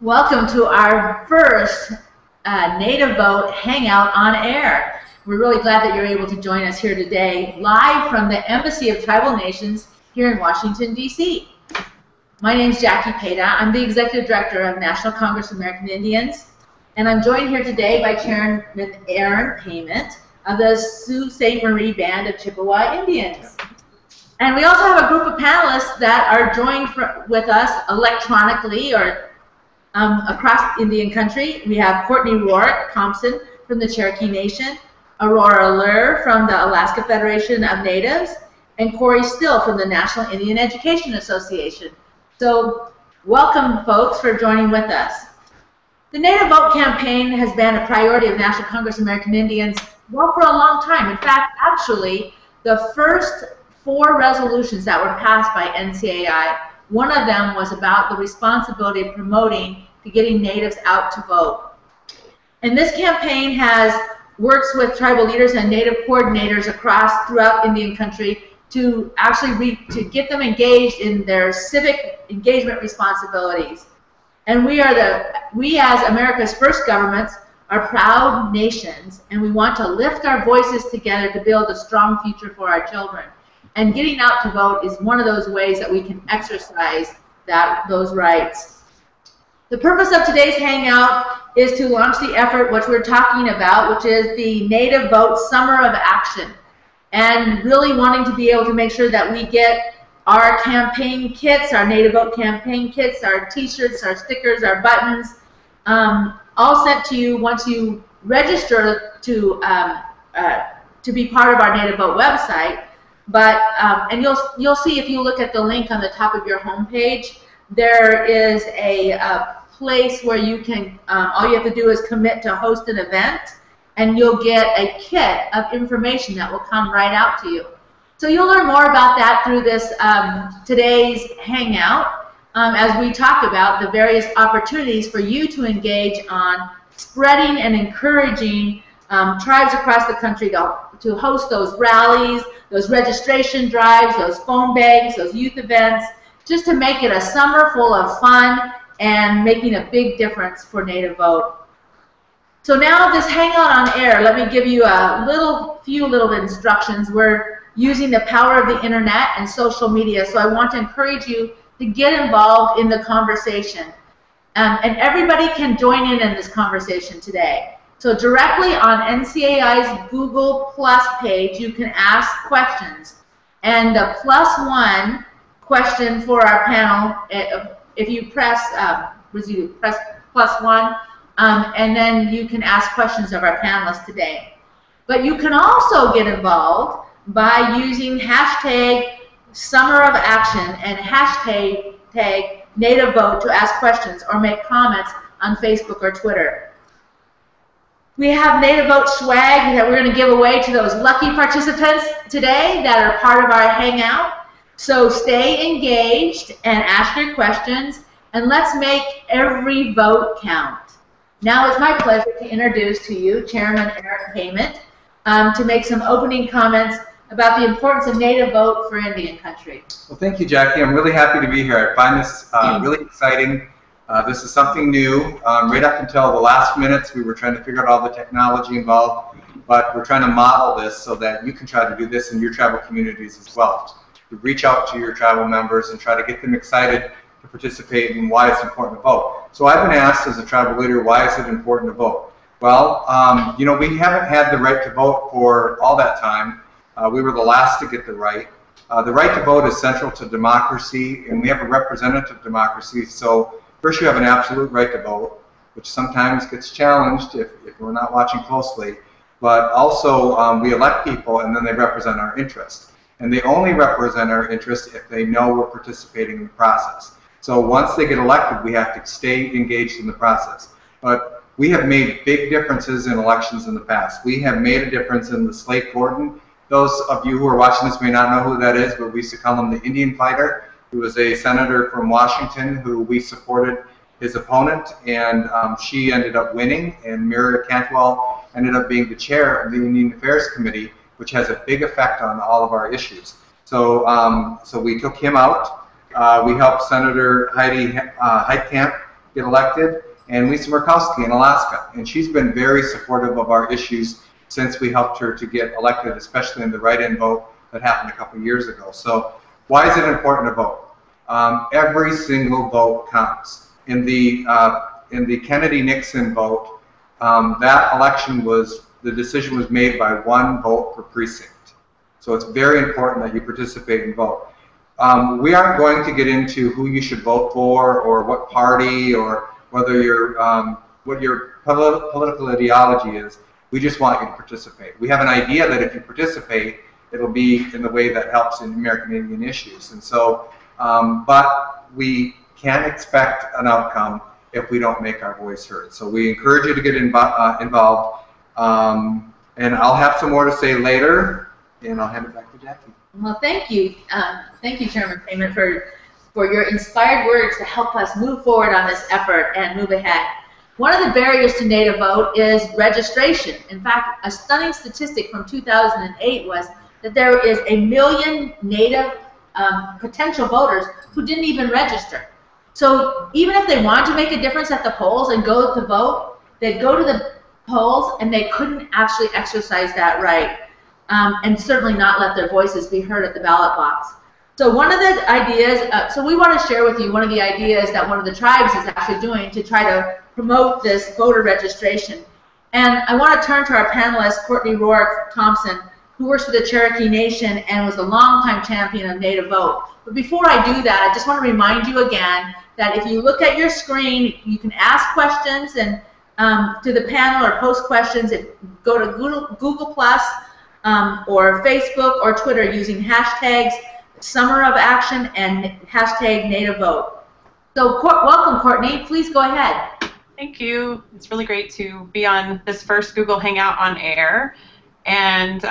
Welcome to our first Native Vote Hangout on Air. We're really glad that you're able to join us here today, live from the Embassy of Tribal Nations here in Washington, D.C. My name is Jackie Peda. I'm the Executive Director of National Congress of American Indians, and I'm joined here today by Chairman Aaron Payment of the Sault Ste. Marie Band of Chippewa Indians. And we also have a group of panelists that are joined with us electronically or across Indian country. We have Courtney Rourke Thompson from the Cherokee Nation, Aurora Lur from the Alaska Federation of Natives, and Corey Still from the National Indian Education Association. So welcome, folks, for joining with us. The Native Vote campaign has been a priority of National Congress of American Indians for a long time. In fact, actually, the first 4 resolutions that were passed by NCAI, one of them was about the responsibility of promoting to getting Natives out to vote. And this campaign works with tribal leaders and Native coordinators throughout Indian country to actually get them engaged in their civic engagement responsibilities. And we as America's first governments are proud nations, and we want to lift our voices together to build a strong future for our children. And getting out to vote is one of those ways that we can exercise those rights. The purpose of today's Hangout is to launch the effort which we're talking about, which is the Native Vote Summer of Action. And really wanting to be able to make sure that we get our campaign kits, our Native Vote campaign kits, our t-shirts, our stickers, our buttons, all sent to you once you register to be part of our Native Vote website. But and you'll see, if you look at the link on the top of your homepage, there is a place where you can all you have to do is commit to host an event, and you'll get a kit of information that will come right out to you. So you'll learn more about that through this today's Hangout as we talk about the various opportunities for you to engage on spreading and encouraging tribes across the country to host those rallies, those registration drives, those phone banks, those youth events, just to make it a summer full of fun and making a big difference for Native Vote. So now this Hangout on Air, let me give you a few little instructions. We're using the power of the internet and social media, so I want to encourage you to get involved in the conversation. And everybody can join in this conversation today. So directly on NCAI's Google Plus page, you can ask questions. And the +1 question for our panel, if you press +1, and then you can ask questions of our panelists today. But you can also get involved by using hashtag Summer of Action and hashtag Native Vote to ask questions or make comments on Facebook or Twitter. We have Native Vote swag that we're going to give away to those lucky participants today that are part of our Hangout. So stay engaged and ask your questions, and let's make every vote count. Now it's my pleasure to introduce to you Chairman Aaron Payment to make some opening comments about the importance of Native Vote for Indian country. Well, thank you, Jackie. I'm really happy to be here. I find this really exciting. This is something new. Right up until the last minutes, we were trying to figure out all the technology involved, but we're trying to model this so that you can try to do this in your tribal communities as well. To reach out to your tribal members and try to get them excited to participate in why it's important to vote. So I've been asked as a tribal leader, why is it important to vote? Well, you know, we haven't had the right to vote for all that time. We were the last to get the right. The right to vote is central to democracy, and we have a representative democracy. So first, you have an absolute right to vote, which sometimes gets challenged if we're not watching closely. But also, we elect people, and then they represent our interests. And they only represent our interests if they know we're participating in the process. So once they get elected, we have to stay engaged in the process. But we have made big differences in elections in the past. We have made a difference in the Slate Gordon. Those of you who are watching this may not know who that is, but we used to call him the Indian fighter. He was a senator from Washington who we supported his opponent, and she ended up winning, and Mira Cantwell ended up being the chair of the Indian Affairs Committee, which has a big effect on all of our issues. So, so we took him out. We helped Senator Heidi Heitkamp get elected, and Lisa Murkowski in Alaska. And she's been very supportive of our issues since we helped her to get elected, especially in the write-in vote that happened a couple years ago. So why is it important to vote? Every single vote counts. In the Kennedy-Nixon vote, that election the decision was made by 1 vote per precinct. So it's very important that you participate and vote. We aren't going to get into who you should vote for or what party or whether what your political ideology is. We just want you to participate. We have an idea that if you participate, it'll be in the way that helps in American Indian issues. And so, but we can't expect an outcome if we don't make our voice heard. So we encourage you to get involved. And I'll have some more to say later, and I'll hand it back to Jackie. Well, thank you, Chairman Freeman, for your inspired words to help us move forward on this effort and move ahead. One of the barriers to Native vote is registration. In fact, a stunning statistic from 2008 was that there is 1 million Native potential voters who didn't even register. So even if they wanted to make a difference at the polls and go to vote, they'd go to the polls and they couldn't actually exercise that right, and certainly not let their voices be heard at the ballot box. So one of the ideas, so we want to share with you one of the ideas that one of the tribes is actually doing to try to promote this voter registration. And I want to turn to our panelist, Courtney Rourke Thompson, who works for the Cherokee Nation and was a longtime champion of Native vote. But before I do that, I just want to remind you again that if you look at your screen, you can ask questions and to the panel or post questions. Go to Google Plus or Facebook or Twitter using hashtags Summer of Action and hashtag Native Vote. So welcome, Courtney. Please go ahead. Thank you. It's really great to be on this first Google Hangout on air. And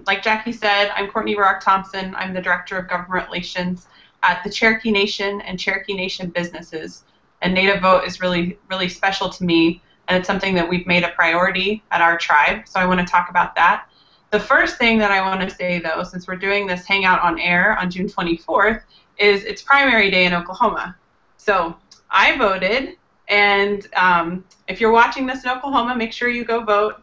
like Jackie said, I'm Courtney Rourke Thompson. I'm the Director of Government Relations at the Cherokee Nation and Cherokee Nation businesses. And Native Vote is really, really special to me, and it's something that we've made a priority at our tribe. So I want to talk about that. The first thing that I want to say, though, since we're doing this Hangout on air on June 24th, is it's primary day in Oklahoma. So I voted, and if you're watching this in Oklahoma, make sure you go vote.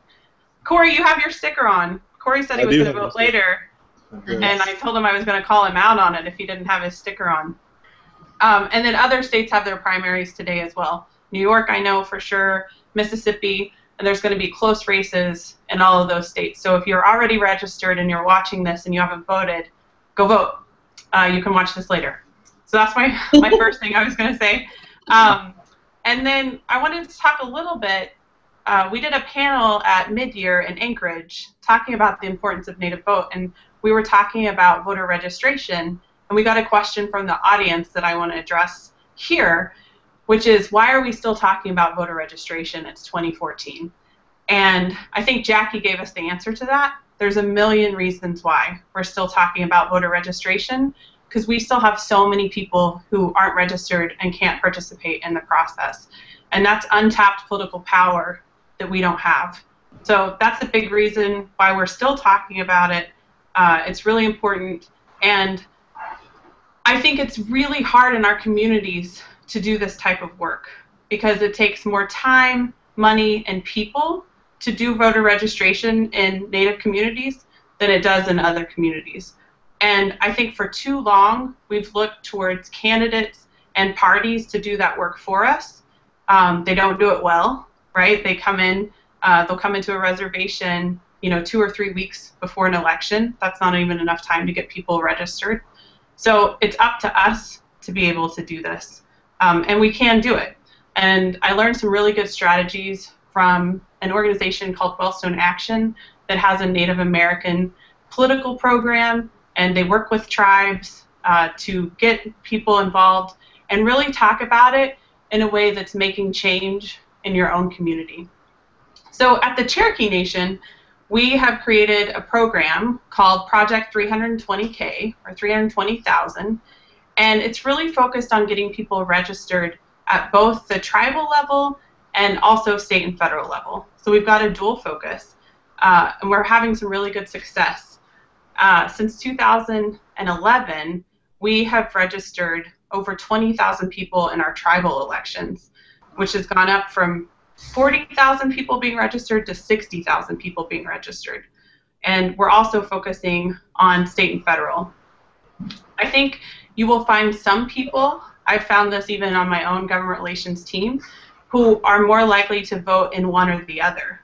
Corey, you have your sticker on. Corey said he was going to vote later, and I told him I was going to call him out on it if he didn't have his sticker on. And then other states have their primaries today as well. New York, I know for sure, Mississippi, and there's going to be close races in all of those states. So if you're already registered and you're watching this and you haven't voted, go vote. You can watch this later. So that's my first thing I was going to say. And then I wanted to talk a little bit. We did a panel at mid-year in Anchorage talking about the importance of Native vote, and we were talking about voter registration, and we got a question from the audience that I want to address here, which is, why are we still talking about voter registration? It's 2014. And I think Jackie gave us the answer to that. There's a million reasons why we're still talking about voter registration, because we still have so many people who aren't registered and can't participate in the process. And that's untapped political power that we don't have. So that's a big reason why we're still talking about it. It's really important. And I think it's really hard in our communities to do this type of work because it takes more time, money, and people to do voter registration in Native communities than it does in other communities. And I think for too long we've looked towards candidates and parties to do that work for us. They don't do it well, right? They come in, they'll come into a reservation, 2 or 3 weeks before an election. That's not even enough time to get people registered. So it's up to us to be able to do this. And we can do it. And I learned some really good strategies from an organization called Wellstone Action that has a Native American political program, and they work with tribes to get people involved and really talk about it in a way that's making change in your own community. So at the Cherokee Nation, we have created a program called Project 320K, or 320,000, and it's really focused on getting people registered at both the tribal level and also state and federal level. So we've got a dual focus, and we're having some really good success. Since 2011, we have registered over 20,000 people in our tribal elections. which has gone up from 40,000 people being registered to 60,000 people being registered. And we're also focusing on state and federal. I think you will find some people, I've found this even on my own government relations team, who are more likely to vote in one or the other.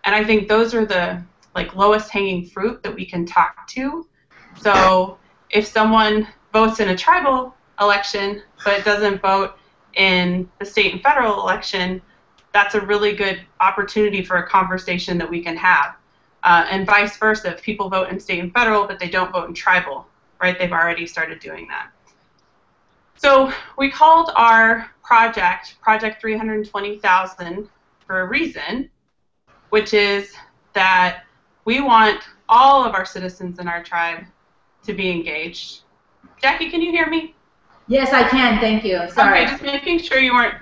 And I think those are the lowest hanging fruit that we can talk to. So if someone votes in a tribal election but doesn't vote in the state and federal election, that's a really good opportunity for a conversation that we can have. And vice versa, if people vote in state and federal but they don't vote in tribal, right? They've already started doing that. So we called our project 320,000 for a reason, which is that we want all of our citizens in our tribe to be engaged. Jackie, can you hear me? Yes, I can. Thank you. Sorry. Okay, just making sure you weren't.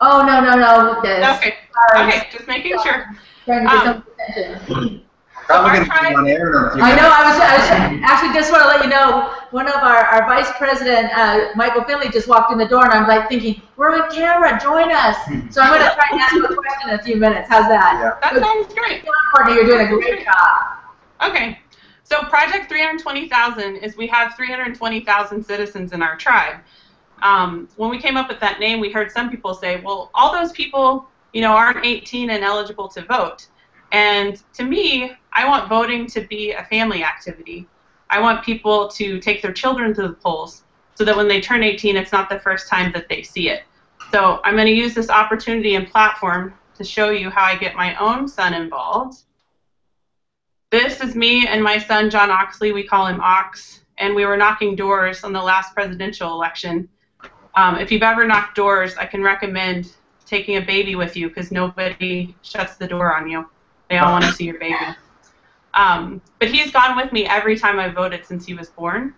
Oh, no. Okay. Okay, just making sure. Trying to get some attention. Probably going to be on air in a few I know. minutes. I was actually just want to let you know, one of our vice president, Michael Finley, just walked in the door, and I'm thinking, we're on camera. Join us. So I'm going to try and ask you a question in a few minutes. How's that? Yeah. That sounds great. Courtney, you're doing a great job. Okay. So Project 320,000 is we have 320,000 citizens in our tribe. When we came up with that name, we heard some people say, well, all those people, aren't 18 and eligible to vote. And to me, I want voting to be a family activity. I want people to take their children to the polls so that when they turn 18, it's not the first time that they see it. So I'm going to use this opportunity and platform to show you how I get my own son involved. This is me and my son, John Oxley. We call him Ox. And we were knocking doors on the last presidential election. If you've ever knocked doors, I can recommend taking a baby with you because nobody shuts the door on you. They all want to see your baby. But he's gone with me every time I've voted since he was born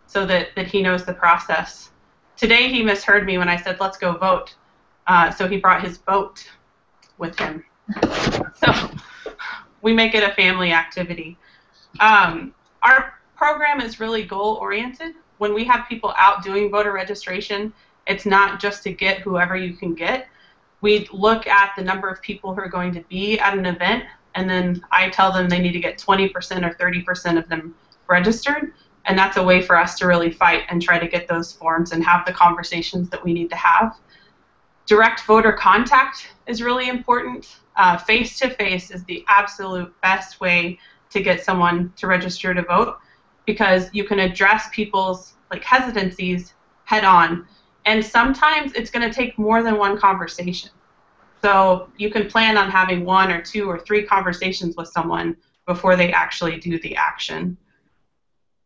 so that he knows the process. Today he misheard me when I said, let's go vote. So he brought his boat with him. So we make it a family activity. Our program is really goal-oriented. When we have people out doing voter registration, it's not just to get whoever you can get. We look at the number of people who are going to be at an event, and then I tell them they need to get 20% or 30% of them registered, and that's a way for us to really fight and try to get those forms and have the conversations that we need to have. Direct voter contact is really important. Face-to-face is the absolute best way to get someone to register to vote because you can address people's hesitancies head-on, and sometimes it's going to take more than one conversation. So you can plan on having 1 or 2 or 3 conversations with someone before they actually do the action.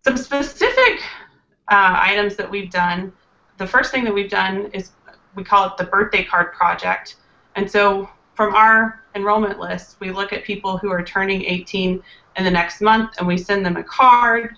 Some specific items that we've done, the first thing that we've done is we call it the birthday card project. And so from our enrollment list, we look at people who are turning 18 in the next month, and we send them a card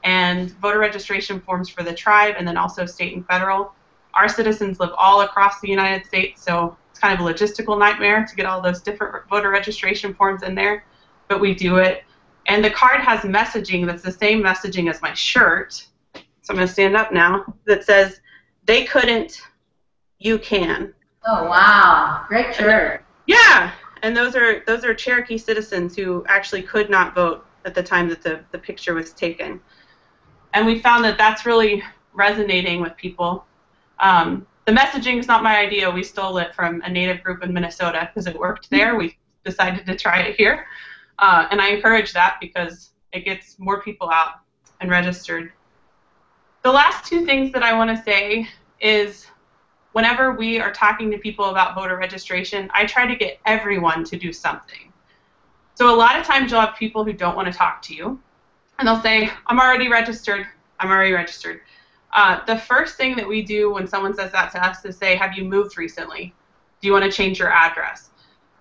and voter registration forms for the tribe and then also state and federal. Our citizens live all across the United States, so it's kind of a logistical nightmare to get all those different voter registration forms in there, but we do it. And the card has messaging that's the same messaging as my shirt. So I'm going to stand up now that says, they couldn't, you can. Oh, wow. Great shirt. Yeah, and those are Cherokee citizens who actually could not vote at the time that the picture was taken. And we found that that's really resonating with people. The messaging is not my idea. We stole it from a Native group in Minnesota because it worked there. We decided to try it here. And I encourage that because it gets more people out and registered. The last 2 things that I want to say is whenever we are talking to people about voter registration, I try to get everyone to do something. So a lot of times you'll have people who don't want to talk to you, and they'll say, I'm already registered. I'm already registered. The first thing that we do when someone says that to us is say, have you moved recently? Do you want to change your address?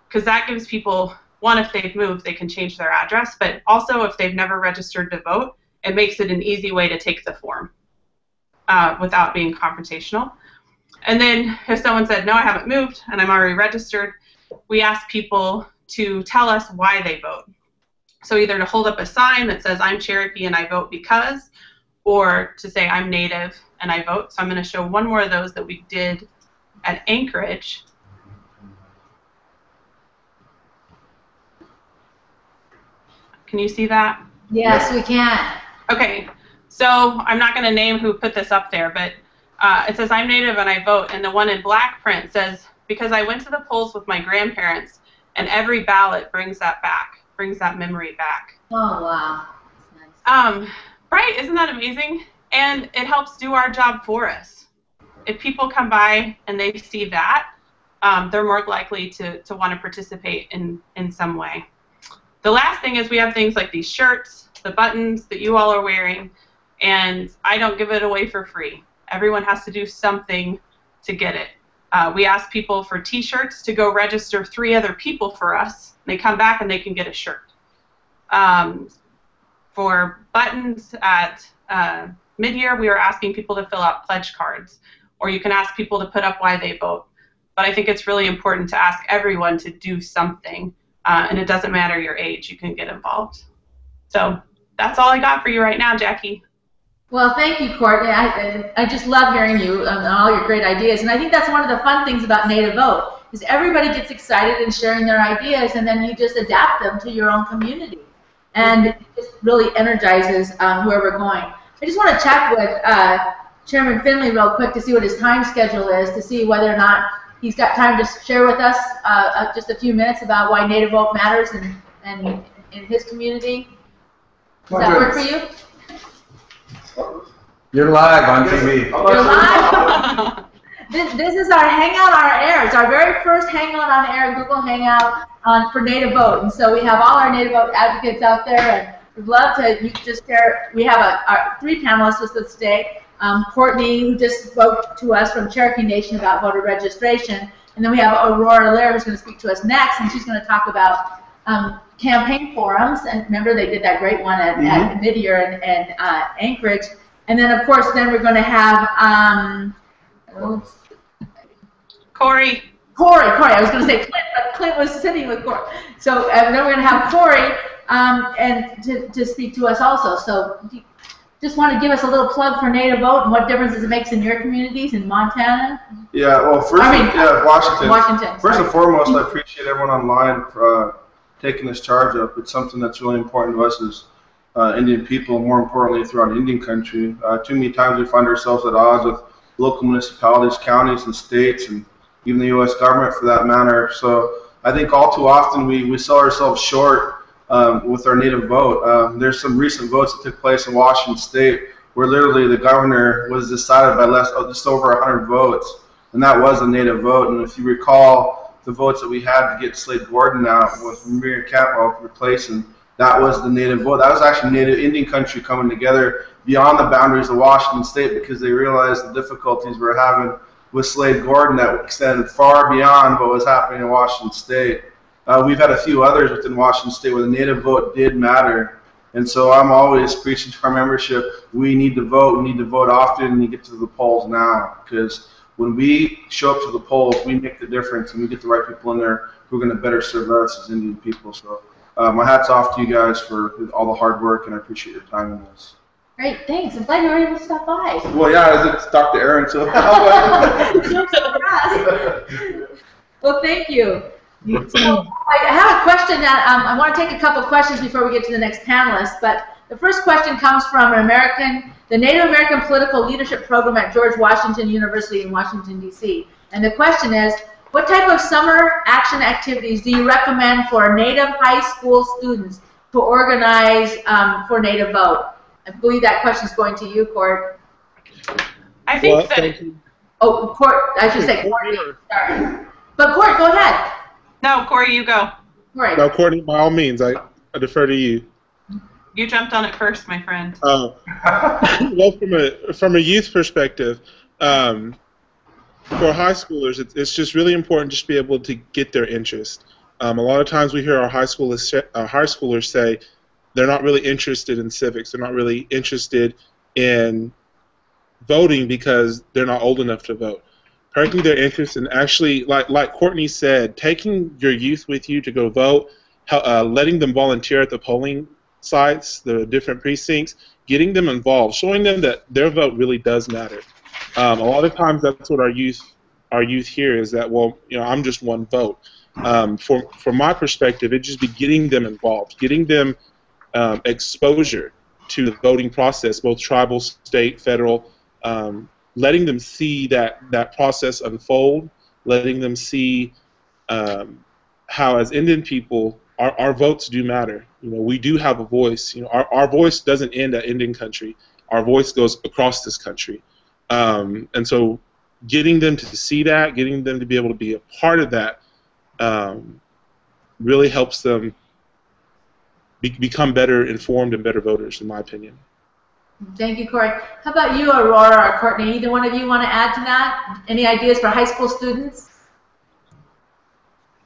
Because that gives people, one, if they've moved, they can change their address, but also if they've never registered to vote, it makes it an easy way to take the form without being confrontational. And then if someone said, no, I haven't moved and I'm already registered, we ask people to tell us why they vote. So either to hold up a sign that says, I'm Cherokee and I vote because, or to say, I'm Native and I vote. So I'm going to show one more of those that we did at Anchorage. Can you see that? Yes, we can. Okay, so I'm not going to name who put this up there, but it says, I'm Native and I vote, and the one in black print says, because I went to the polls with my grandparents, and every ballot brings that back, brings that memory back. Oh, wow. That's nice. Right? Isn't that amazing? And it helps do our job for us. If people come by and they see that, they're more likely to want to participate in some way. The last thing is we have things like these shirts, the buttons that you all are wearing, and I don't give it away for free. Everyone has to do something to get it. We ask people for t-shirts to go register 3 other people for us. They come back and they can get a shirt. For buttons at mid-year, we are asking people to fill out pledge cards, or you can ask people to put up why they vote. But I think it's really important to ask everyone to do something, and it doesn't matter your age, you can get involved. So that's all I got for you right now, Jackie. Well, thank you, Courtney. I just love hearing you and all your great ideas. And I think that's one of the fun things about Native Vote, is everybody gets excited in sharing their ideas, and then you just adapt them to your own community. And it just really energizes where we're going. I just want to check with Chairman Finley real quick to see what his time schedule is, to see whether or not he's got time to share with us just a few minutes about why Native Vote matters in his community. Does that work for you? You're live on TV. You're live. This is our Hangout on Air. It's our very first Hangout on Air, Google Hangout for Native Vote. And so we have all our Native Vote advocates out there, and we'd love to just share. We have our 3 panelists with us today. Courtney, who just spoke to us from Cherokee Nation about voter registration. And then we have Aurora Lair, who's going to speak to us next, and she's going to talk about campaign forums. And remember, they did that great one at mid-year in Anchorage. And then, of course, then we're going to have Corey. I was going to say Clint, but Clint was sitting with Corey. So then we're going to have Corey and to speak to us also. So just want to give us a little plug for Native Vote and what differences it makes in your communities in Montana. Yeah, well, Washington. First and foremost, I appreciate everyone online for taking this charge up. It's something that's really important to us as Indian people, more importantly throughout Indian country. Too many times we find ourselves at odds with local municipalities, counties, and states, and even the U.S. government for that matter. So I think all too often we sell ourselves short with our Native Vote. There's some recent votes that took place in Washington State where literally the governor was decided by just over 100 votes, and that was a Native Vote. And if you recall the votes that we had to get Slade Gordon out with Miriam Cantwell replacing, that was the Native Vote. That was actually Native Indian country coming together beyond the boundaries of Washington State because they realized the difficulties we were having with Slade Gordon that extended far beyond what was happening in Washington State. We've had a few others within Washington State where the Native Vote did matter. And so I'm always preaching to our membership, we need to vote. We need to vote often and you get to the polls now. Because when we show up to the polls, we make the difference and we get the right people in there who are going to better serve us as Indian people. So my hat's off to you guys for all the hard work, and I appreciate your time in this. Great, thanks. I'm glad you were able to stop by. Well, yeah, it's Dr. Aaron, so. Well, thank you. So I have a question that I want to take a couple questions before we get to the next panelist. But the first question comes from the Native American Political Leadership Program at George Washington University in Washington, D.C. And the question is, what type of summer action activities do you recommend for Native high school students to organize for Native Vote? I believe that question is going to you, Court. I think that. Oh, Court. I should say Courtney. Sorry. But Court, go ahead. No, Corey, you go. Right. No, Courtney, by all means, I defer to you. You jumped on it first, my friend. Well, from a youth perspective, for high schoolers, it's just really important just to be able to get their interest. A lot of times we hear our high schoolers say they're not really interested in civics. They're not really interested in voting because they're not old enough to vote. Perking their interest and actually, like Courtney said, taking your youth with you to go vote, letting them volunteer at the polling sites, the different precincts, getting them involved, showing them that their vote really does matter. A lot of times that's what our youth hear is that, well, you know, I'm just one vote. From my perspective, it just be getting them involved, getting them exposure to the voting process, both tribal, state, federal, letting them see that process unfold, letting them see how, as Indian people, our votes do matter. We do have a voice. Our voice doesn't end at Indian country. Our voice goes across this country. And so getting them to see that, getting them to be able to be a part of that, really helps them become better informed and better voters, in my opinion. Thank you, Corey. How about you, Aurora or Courtney? Either one of you want to add to that? Any ideas for high school students?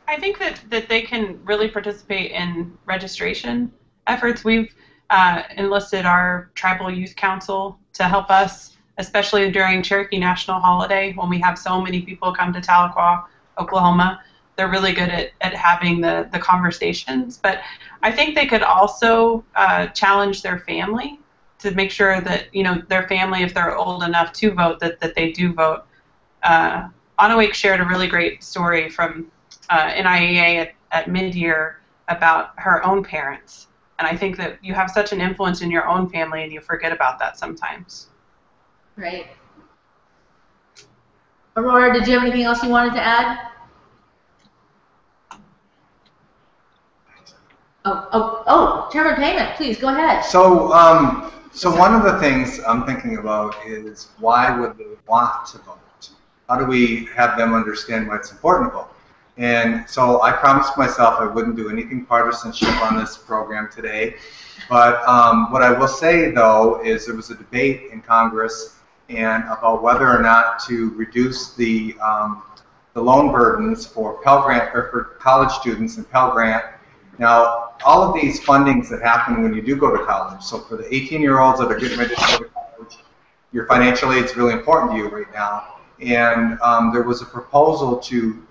I think that they can really participate in registration efforts. We've enlisted our tribal youth council to help us, especially during Cherokee National Holiday when we have so many people come to Tahlequah, Oklahoma. They're really good at having the conversations. But I think they could also challenge their family to make sure that their family, if they're old enough to vote, that they do vote. Anna Wake shared a really great story from NIEA at mid-year about her own parents. And I think that you have such an influence in your own family and you forget about that sometimes. Right. Aurora, did you have anything else you wanted to add? Oh, Chairman Payment, please go ahead. So one of the things I'm thinking about is why would they want to vote? How do we have them understand why it's important to vote? And so I promised myself I wouldn't do anything partisanship on this program today. But what I will say, though, is there was a debate in Congress and about whether or not to reduce the loan burdens for Pell Grant or for college students and Pell Grant. Now, all of these fundings that happen when you do go to college, so for the 18-year-olds that are getting ready to go to college, your financial aid is really important to you right now. And there was a proposal to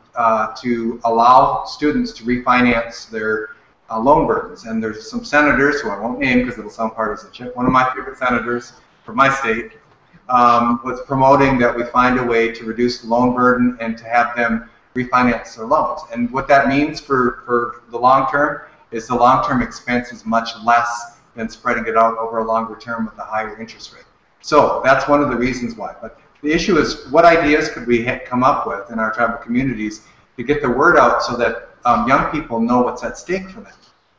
allow students to refinance their loan burdens. And there's some senators, who I won't name because it'll sound partisanship, one of my favorite senators from my state, was promoting that we find a way to reduce the loan burden and to have them refinance their loans. And what that means for the long term is the long-term expense is much less than spreading it out over a longer term with a higher interest rate. So that's one of the reasons why. But the issue is, what ideas could we come up with in our tribal communities to get the word out so that young people know what's at stake for them?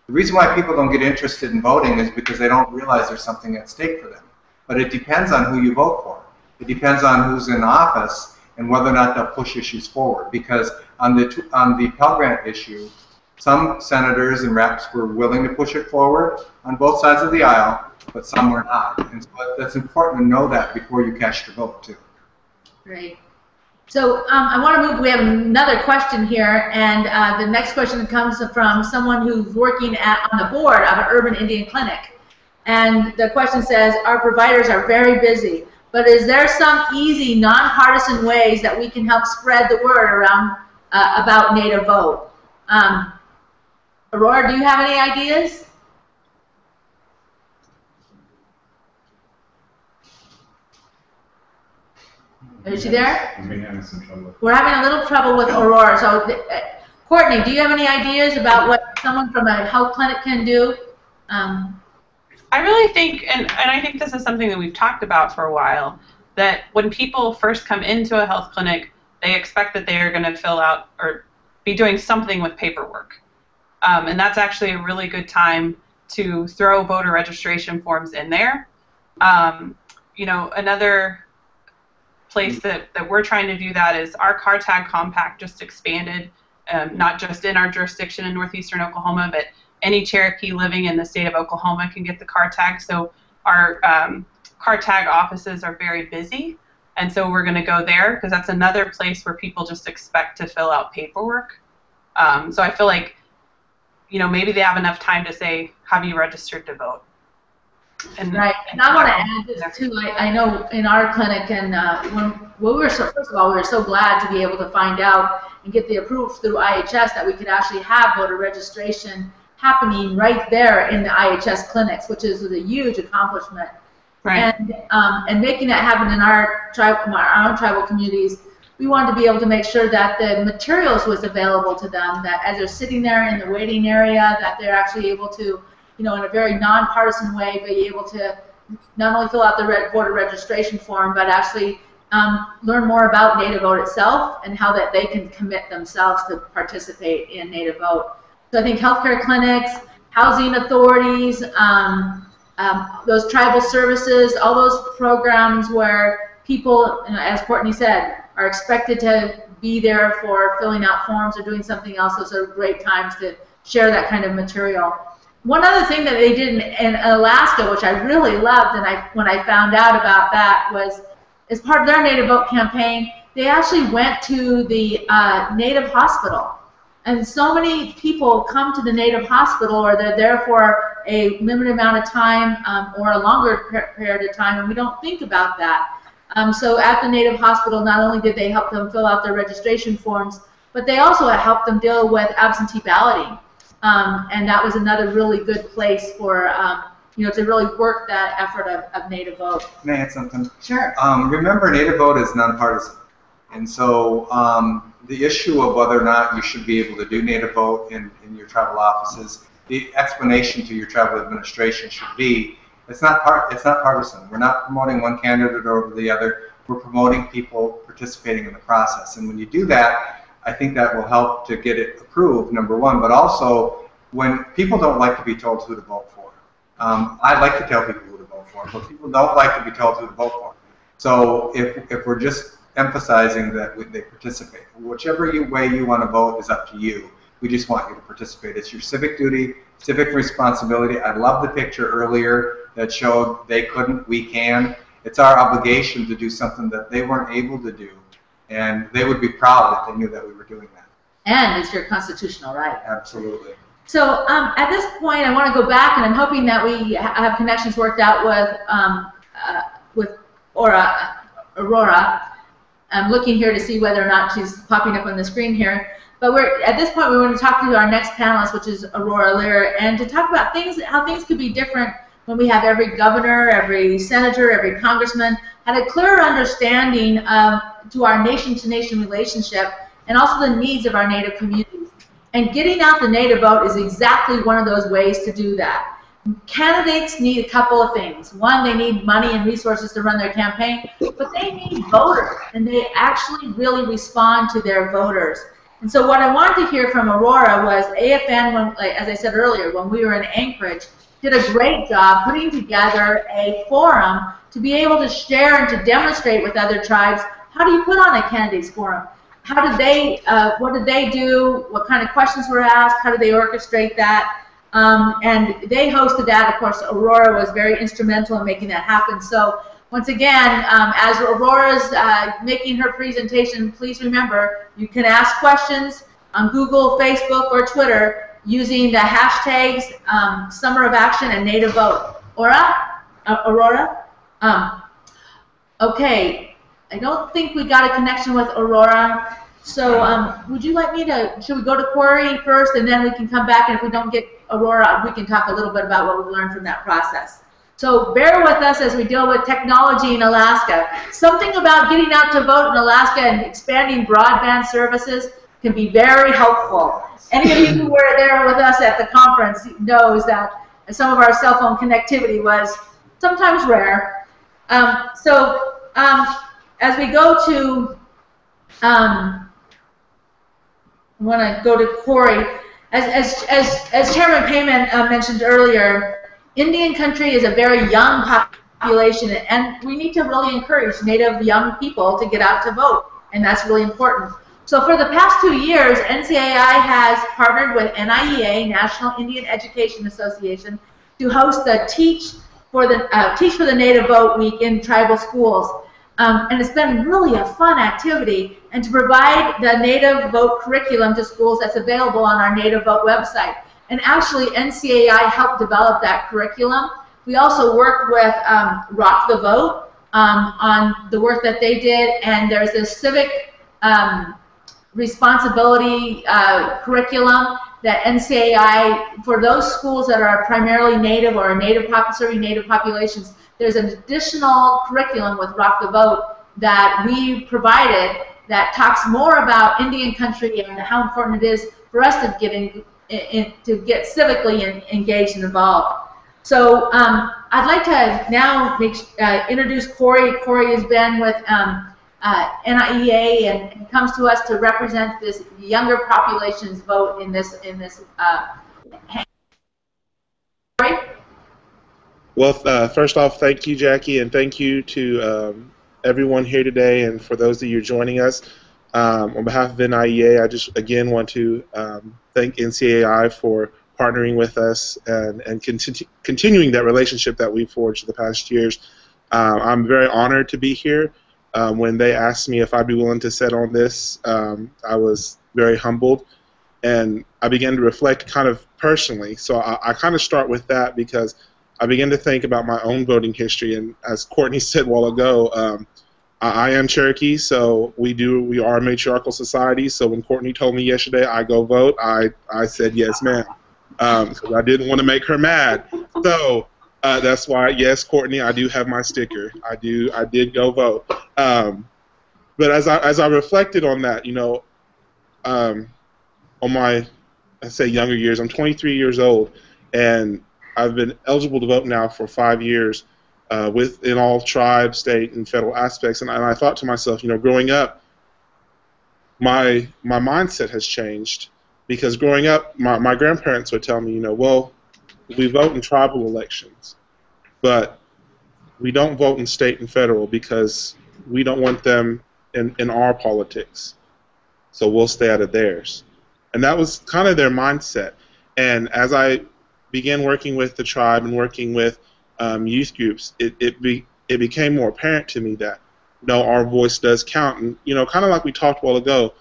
The reason why people don't get interested in voting is because they don't realize there's something at stake for them. But it depends on who you vote for. It depends on who's in office and whether or not they'll push issues forward. Because on the Pell Grant issue, some senators and reps were willing to push it forward on both sides of the aisle, but some were not. And so that's important to know that before you cast your vote, too. Great. So I want to move. We have another question here, and the next question comes from someone who's working on the board of an urban Indian clinic. And the question says, our providers are very busy, but is there some easy, nonpartisan ways that we can help spread the word around about Native vote? Aurora, do you have any ideas? Is she there? We're having a little trouble with Aurora. So, Courtney, do you have any ideas about what someone from a health clinic can do? I really think, and I think this is something that we've talked about for a while, that when people first come into a health clinic, they expect that they are going to fill out or be doing something with paperwork. And that's actually a really good time to throw voter registration forms in there. Another place that we're trying to do that is our car tag compact just expanded, not just in our jurisdiction in northeastern Oklahoma, but any Cherokee living in the state of Oklahoma can get the car tag. So our car tag offices are very busy, and so we're going to go there because that's another place where people just expect to fill out paperwork. So I feel like, maybe they have enough time to say, have you registered to vote? Right, and I want to add this too. I know in our clinic, and first of all, we were so glad to be able to find out and get the approval through IHS that we could actually have voter registration happening right there in the IHS clinics, which is a huge accomplishment. Right. And making that happen in our own tribal communities, we wanted to be able to make sure that the materials was available to them, that as they're sitting there in the waiting area, that they're actually able to, in a very nonpartisan way, be able to not only fill out the voter registration form, but actually learn more about Native Vote itself and how that they can commit themselves to participate in Native Vote. So I think healthcare clinics, housing authorities, those tribal services, all those programs where people, as Courtney said, are expected to be there for filling out forms or doing something else. Those are great times to share that kind of material. One other thing that they did in Alaska, which I really loved, and when I found out about that, was as part of their Native Vote campaign, they actually went to the Native hospital. And so many people come to the Native hospital, or they're there for a limited amount of time or a longer period of time, and we don't think about that. So at the Native hospital, not only did they help them fill out their registration forms, but they also helped them deal with absentee balloting. And that was another really good place for, to really work that effort of Native Vote. Can I add something? Sure. Remember, Native Vote is nonpartisan. And so the issue of whether or not you should be able to do Native Vote in your tribal offices, the explanation to your tribal administration should be, it's not partisan. We're not promoting one candidate over the other. We're promoting people participating in the process. And when you do that, I think that will help to get it approved, number one. But also, when people don't like to be told who to vote for. I like to tell people who to vote for, but people don't like to be told who to vote for. So if we're just emphasizing that they participate, whichever way you want to vote is up to you. We just want you to participate. It's your civic duty, civic responsibility. I love the picture earlier that showed they couldn't, we can. It's our obligation to do something that they weren't able to do, and they would be proud if they knew that we were doing that. And it's your constitutional right. Absolutely. So at this point, I want to go back, and I'm hoping that we have connections worked out with Aurora. I'm looking here to see whether or not she's popping up on the screen here. But at this point, we want to talk to our next panelist, which is Aurora Lear, and to talk about how things could be different when we have every governor, every senator, every congressman had a clearer understanding to our nation-to-nation relationship and also the needs of our Native communities. And getting out the Native Vote is exactly one of those ways to do that. Candidates need a couple of things. One, they need money and resources to run their campaign, but they need voters, and they actually really respond to their voters. And so what I wanted to hear from Aurora was AFN, as I said earlier, when we were in Anchorage, did a great job putting together a forum to be able to share and to demonstrate with other tribes, how do you put on a candidates forum? How did they, what did they do? What kind of questions were asked? How did they orchestrate that? And they hosted that. Of course, Aurora was very instrumental in making that happen. So once again, as Aurora's making her presentation, please remember, you can ask questions on Google, Facebook, or Twitter using the hashtags Summer of Action and Native Vote. Aurora? Okay, I don't think we got a connection with Aurora. So would you like me to, should we go to Corey first and then we can come back, and if we don't get Aurora, we can talk a little bit about what we learned from that process. So bear with us as we deal with technology in Alaska. Something about getting out to vote in Alaska and expanding broadband services can be very helpful. Any of you who were there with us at the conference knows that some of our cell phone connectivity was sometimes rare. As we go to, I want to go to Corey. As Chairman Payman mentioned earlier, Indian country is a very young population, and we need to really encourage Native young people to get out to vote, and that's really important. So for the past 2 years, NCAI has partnered with NIEA, National Indian Education Association, to host the Teach for the Native Vote Week in tribal schools. And it's been really a fun activity, and to provide the Native Vote curriculum to schools that's available on our Native Vote website. And actually, NCAI helped develop that curriculum. We also worked with Rock the Vote on the work that they did, and there's this civic responsibility curriculum that NCAI, for those schools that are primarily Native or serving Native populations, there's an additional curriculum with Rock the Vote that we provided that talks more about Indian country and how important it is for us to get to get civically engaged and involved. So I'd like to now introduce Corey. Corey has been with NIEA and comes to us to represent this younger population's vote in this. Corey? Well, first off, thank you, Jackie, and thank you to everyone here today, and for those of you joining us. On behalf of NIEA, I just again want to thank NCAI for partnering with us and continuing that relationship that we've forged the past years. I'm very honored to be here. When they asked me if I'd be willing to sit on this, I was very humbled, and I began to reflect kind of personally. So I kind of start with that because I began to think about my own voting history, and as Courtney said a while ago, I am Cherokee, so we are a matriarchal society. So when Courtney told me yesterday I go vote, I said yes, ma'am, because I didn't want to make her mad. So that's why, yes, Courtney, I do have my sticker. I did go vote. But as I reflected on that, you know, on my, I say younger years, I'm 23 years old, and I've been eligible to vote now for 5 years in all tribe, state, and federal aspects. And I thought to myself, you know, growing up, my mindset has changed, because growing up, my grandparents would tell me, you know, well, we vote in tribal elections, but we don't vote in state and federal because we don't want them in our politics, so we'll stay out of theirs. And that was kind of their mindset. And as I began working with the tribe and working with youth groups, it became more apparent to me that, no, our voice does count. And, you know, kind of like we talked a while ago,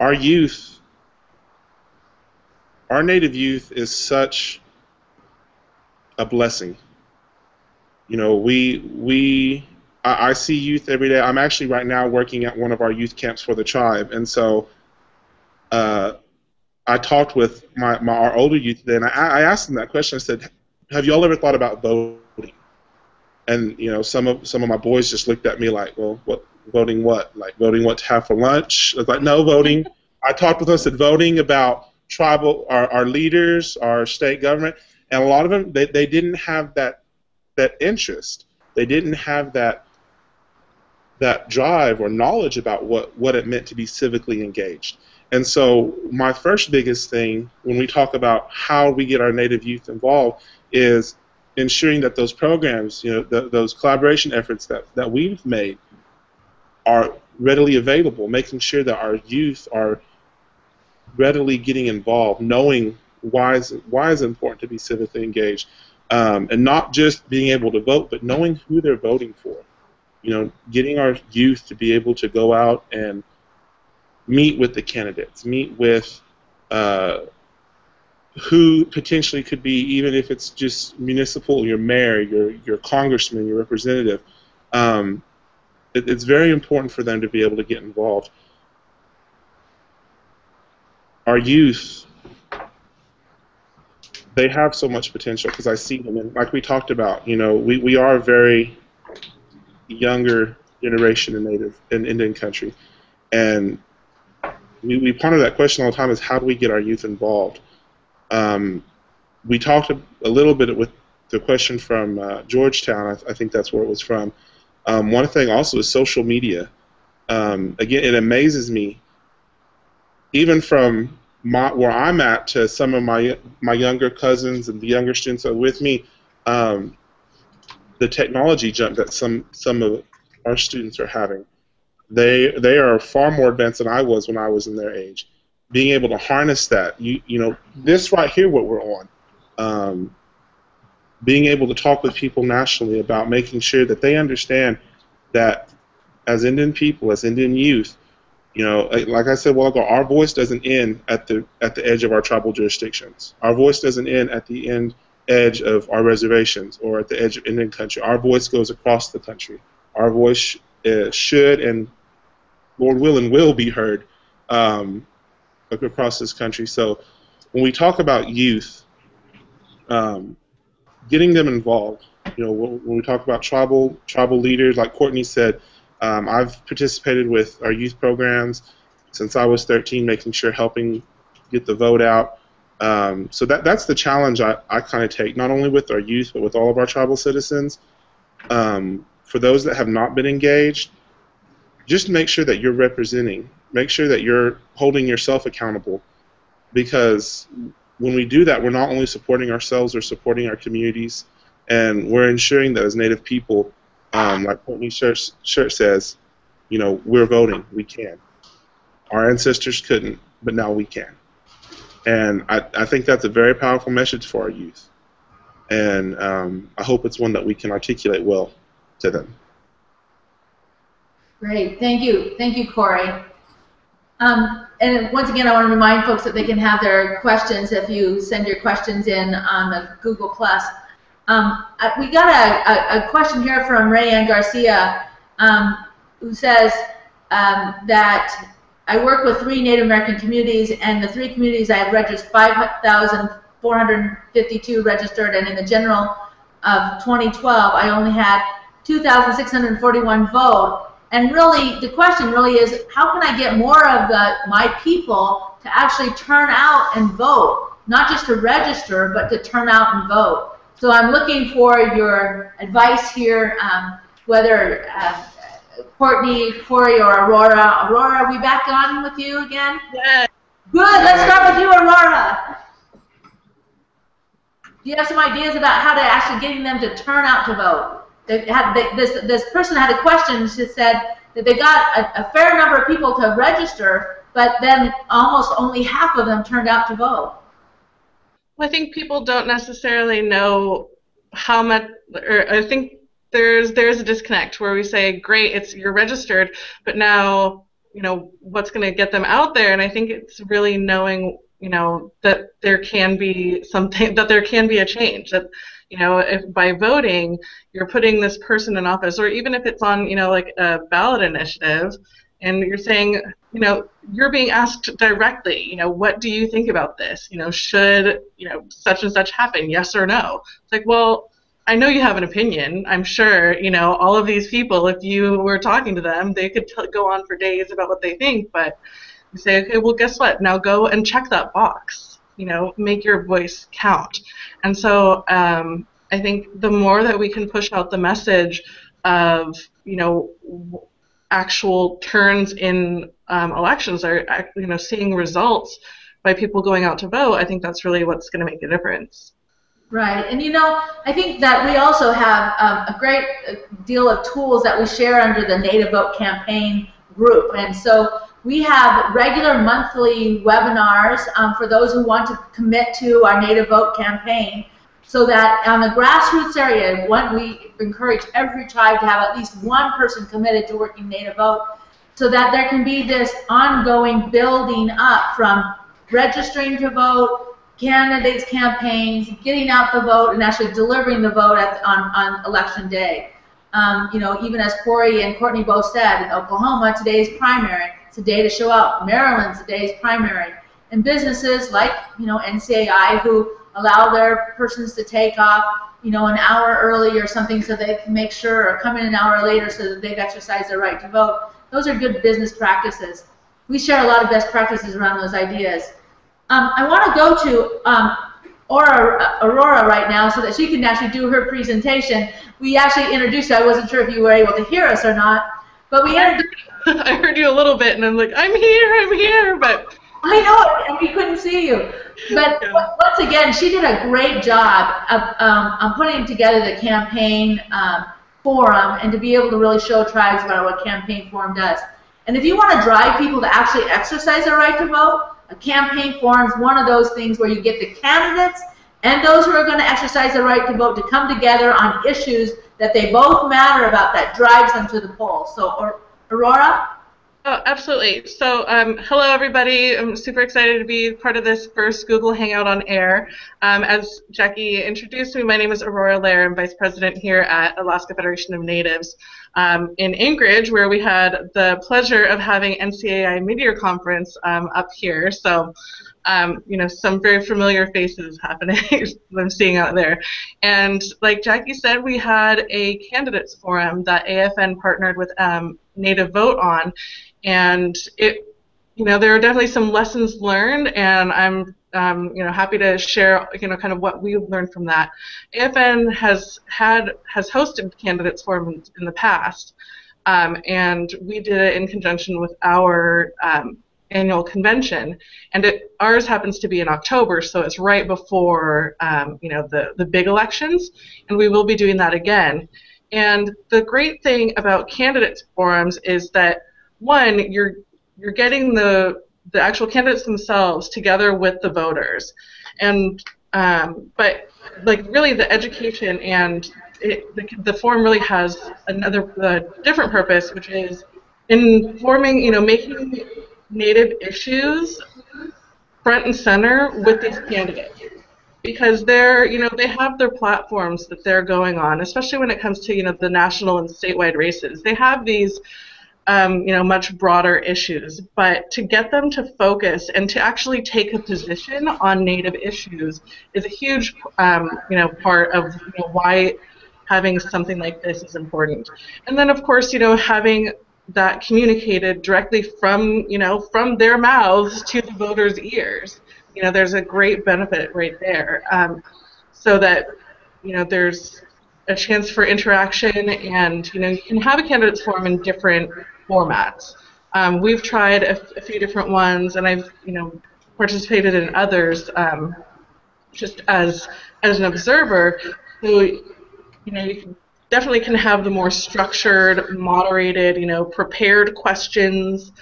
our youth, our Native youth is such a blessing. You know, I see youth every day. I'm actually right now working at one of our youth camps for the tribe, and so I talked with our older youth today, and I asked them that question. I said, have you all ever thought about voting? And, you know, some of my boys just looked at me like, well, voting what? Like voting what to have for lunch? I was like, no, voting. I talked with them, said voting about tribal, our leaders, our state government, and a lot of them, they didn't have that interest. They didn't have that drive or knowledge about what it meant to be civically engaged. And so my first biggest thing when we talk about how we get our Native youth involved is ensuring that those programs, you know, those collaboration efforts that we've made are readily available, making sure that our youth are readily getting involved, knowing why is it important to be civically engaged, and not just being able to vote, but knowing who they're voting for. You know, getting our youth to be able to go out and meet with the candidates, meet with who potentially could be, even if it's just municipal, your mayor, your congressman, your representative. It's very important for them to be able to get involved. Our youth, they have so much potential, because I see them, and like we talked about, you know, we are a very younger generation in Indian country, and we ponder that question all the time: is how do we get our youth involved? We talked a little bit with the question from Georgetown. I think that's where it was from. One thing also is social media. Again, it amazes me, even from where I'm at to some of my younger cousins and the younger students that are with me, the technology jump that some of our students are having. They are far more advanced than I was when I was in their age. Being able to harness that, you know, this right here, what we're on, being able to talk with people nationally about making sure that they understand that as Indian people, as Indian youth, you know, like I said a while ago, our voice doesn't end at the edge of our tribal jurisdictions. Our voice doesn't end at the edge of our reservations or at the edge of Indian country. Our voice goes across the country. Our voice should, and Lord willing, will be heard across this country. So when we talk about youth, getting them involved, you know, when we talk about tribal leaders, like Courtney said, I've participated with our youth programs since I was 13, making sure helping get the vote out. So that's the challenge I kind of take, not only with our youth, but with all of our tribal citizens. For those that have not been engaged, just make sure that you're representing. Make sure that you're holding yourself accountable, because when we do that, we're not only supporting ourselves, we're supporting our communities, and we're ensuring that as Native people, like Courtney's shirt says, you know, we're voting. We can. Our ancestors couldn't, but now we can. And I think that's a very powerful message for our youth. And I hope it's one that we can articulate well to them. Great. Thank you, Corey. And once again, I want to remind folks that they can have their questions if you send your questions in on the Google+. We got a question here from Rayanne Garcia, who says that I work with 3 Native American communities, and the 3 communities I have registered 5,452 registered, and in the general of 2012, I only had 2,641 vote. And really, the question really is, how can I get more of my people to actually turn out and vote, not just to register, but to turn out and vote? So I'm looking for your advice here, whether Courtney, Corey, or Aurora. Aurora, are we back on with you again? Yes. Good. Let's start with you, Aurora. Do you have some ideas about how to actually getting them to turn out to vote? This person had a question. She said that they got a fair number of people to register, but then almost only half of them turned out to vote. Well, I think people don't necessarily know how much, or I think there's a disconnect where we say, great, you're registered, but now, you know, what's going to get them out there? And I think it's really knowing, you know, that there can be something, that there can be a change, that, you know, if by voting you're putting this person in office, or even if it's on, you know, like a ballot initiative, and you're saying, you know, you're being asked directly, you know, what do you think about this? You know, should, you know, such and such happen, yes or no? It's like, well, I know you have an opinion. I'm sure, you know, all of these people, if you were talking to them, they could go on for days about what they think, but you say, okay, well, guess what? Now go and check that box. You know, make your voice count. And so I think the more that we can push out the message of, you know, actual turns in elections, or, you know, seeing results by people going out to vote, I think that's really what's going to make a difference. Right, and you know, I think that we also have a great deal of tools that we share under the Native Vote Campaign group, and so we have regular monthly webinars for those who want to commit to our Native Vote campaign, so that on the grassroots area, we encourage every tribe to have at least one person committed to working Native Vote, so that there can be this ongoing building up from registering to vote, candidates' campaigns, getting out the vote, and actually delivering the vote on election day. You know, even as Corey and Courtney both said, in Oklahoma, today's primary. It's a day to show up. Maryland's today's primary. And businesses like, you know, NCAI, who allow their persons to take off, you know, an hour early or something so they can make sure, or come in an hour later so that they've exercised their right to vote. Those are good business practices. We share a lot of best practices around those ideas. I want to go to Aurora right now so that she can actually do her presentation. We actually introduced her. I wasn't sure if you were able to hear us or not, but we introduced. I heard you a little bit, and I'm like, I'm here, but. I know, and we couldn't see you. But once again, she did a great job of putting together the campaign forum, and to be able to really show tribes about what campaign forum does. And if you want to drive people to actually exercise their right to vote, a campaign forum is one of those things where you get the candidates and those who are going to exercise their right to vote to come together on issues that they both matter about, that drives them to the polls. So, Aurora? Oh, absolutely. So, hello, everybody. I'm super excited to be part of this first Google Hangout on Air. As Jackie introduced me, my name is Aurora Lair. I'm Vice President here at Alaska Federation of Natives in Anchorage, where we had the pleasure of having NCAI Mid-Year Conference up here. So, you know, some very familiar faces happening that I'm seeing out there. And like Jackie said, we had a candidates forum that AFN partnered with Native Vote on. And it there are definitely some lessons learned, and I'm happy to share kind of what we've learned from that. AFN has hosted candidates forums in the past, and we did it in conjunction with our annual convention, and ours happens to be in October, so it's right before the big elections, and we will be doing that again. And the great thing about candidates forums is that, one, you're getting the actual candidates themselves together with the voters, and but really the education and the forum really has another different purpose, which is informing, making Native issues front and center with these candidates, because they have their platforms that they're going on, especially when it comes to the national and statewide races. They have these much broader issues, but to get them to focus and to actually take a position on Native issues is a huge part of why having something like this is important. And then of course having that communicated directly from their mouths to the voters' ears. There's a great benefit right there, so that there's a chance for interaction, and you can have a candidates forum in different formats. We've tried a few different ones, and I've participated in others just as an observer. So you definitely can have the more structured, moderated, prepared questions.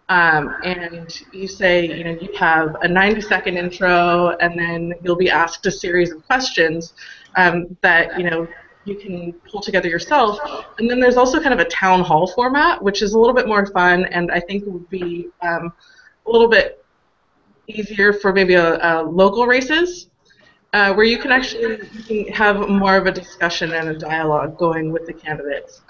And you say, you have a 90-second intro, and then you'll be asked a series of questions that, you can pull together yourself. And then there's also kind of a town hall format, which is a little bit more fun, and I think would be a little bit easier for maybe a local races, where you can actually have more of a discussion and a dialogue going with the candidates.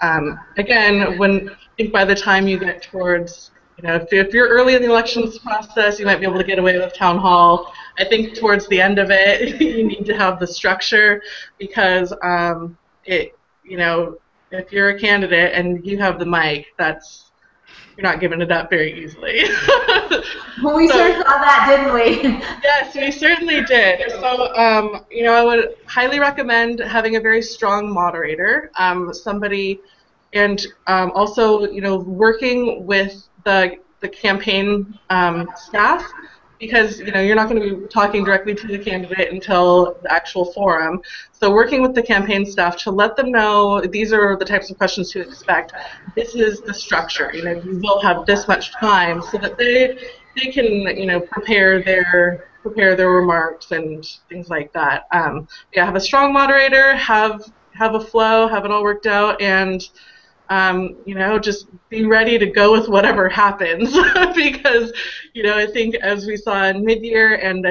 Again, I think by the time you get towards, if you're early in the elections process, you might be able to get away with town hall. I think towards the end of it, you need to have the structure, because if you're a candidate and you have the mic, you're not giving it up very easily. Well, we sure saw that, didn't we? Yes, we certainly did. So, I would highly recommend having a very strong moderator, somebody, and also, working with the campaign staff, because you're not going to be talking directly to the candidate until the actual forum. So working with the campaign staff to let them know these are the types of questions to expect. This is the structure. You will have this much time, so that they can prepare their remarks and things like that. Have a strong moderator, have a flow, have it all worked out, and just be ready to go with whatever happens. Because, I think as we saw in mid-year, and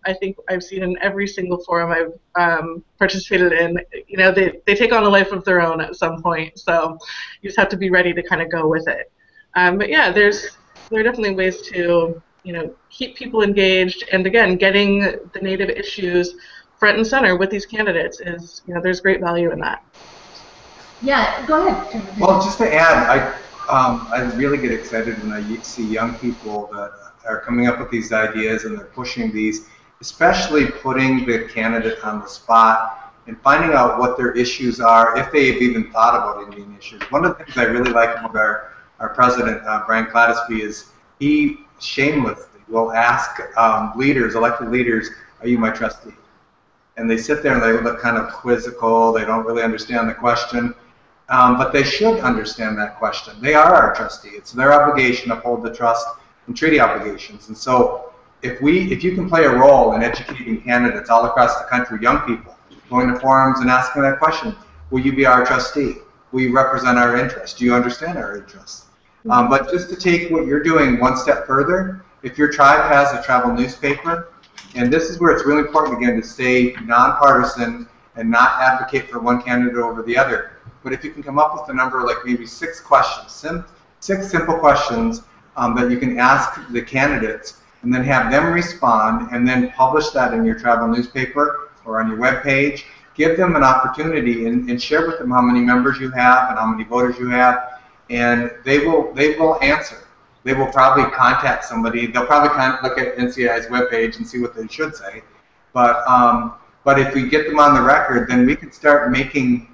I think I've seen in every single forum I've participated in, they take on a life of their own at some point. So you just have to be ready to kind of go with it. But yeah, there are definitely ways to, keep people engaged, and again, getting the Native issues front and center with these candidates is, there's great value in that. Yeah, go ahead. Well, just to add, I really get excited when I see young people that are coming up with these ideas and they're pushing these, especially putting the candidate on the spot and finding out what their issues are, if they've even thought about Indian issues. One of the things I really like about our president, Brian Clattisby, is he shamelessly will ask elected leaders, "Are you my trustee?" And they sit there and they look kind of quizzical, they don't really understand the question. But they should understand that question. They are our trustee. It's their obligation to uphold the trust and treaty obligations. And so if you can play a role in educating candidates all across the country, young people, going to forums and asking that question, will you be our trustee? Will you represent our interests? Do you understand our interests? But just to take what you're doing one step further, if your tribe has a travel newspaper, and this is where it's really important, again, to stay nonpartisan and not advocate for one candidate over the other. But if you can come up with a number like maybe 6 questions, 6 simple questions that you can ask the candidates, and then have them respond, and then publish that in your travel newspaper or on your web page, give them an opportunity and share with them how many members you have and how many voters you have, and they will answer. they will probably contact somebody. They'll probably look at NCAI's webpage and see what they should say. But if we get them on the record, then we can start making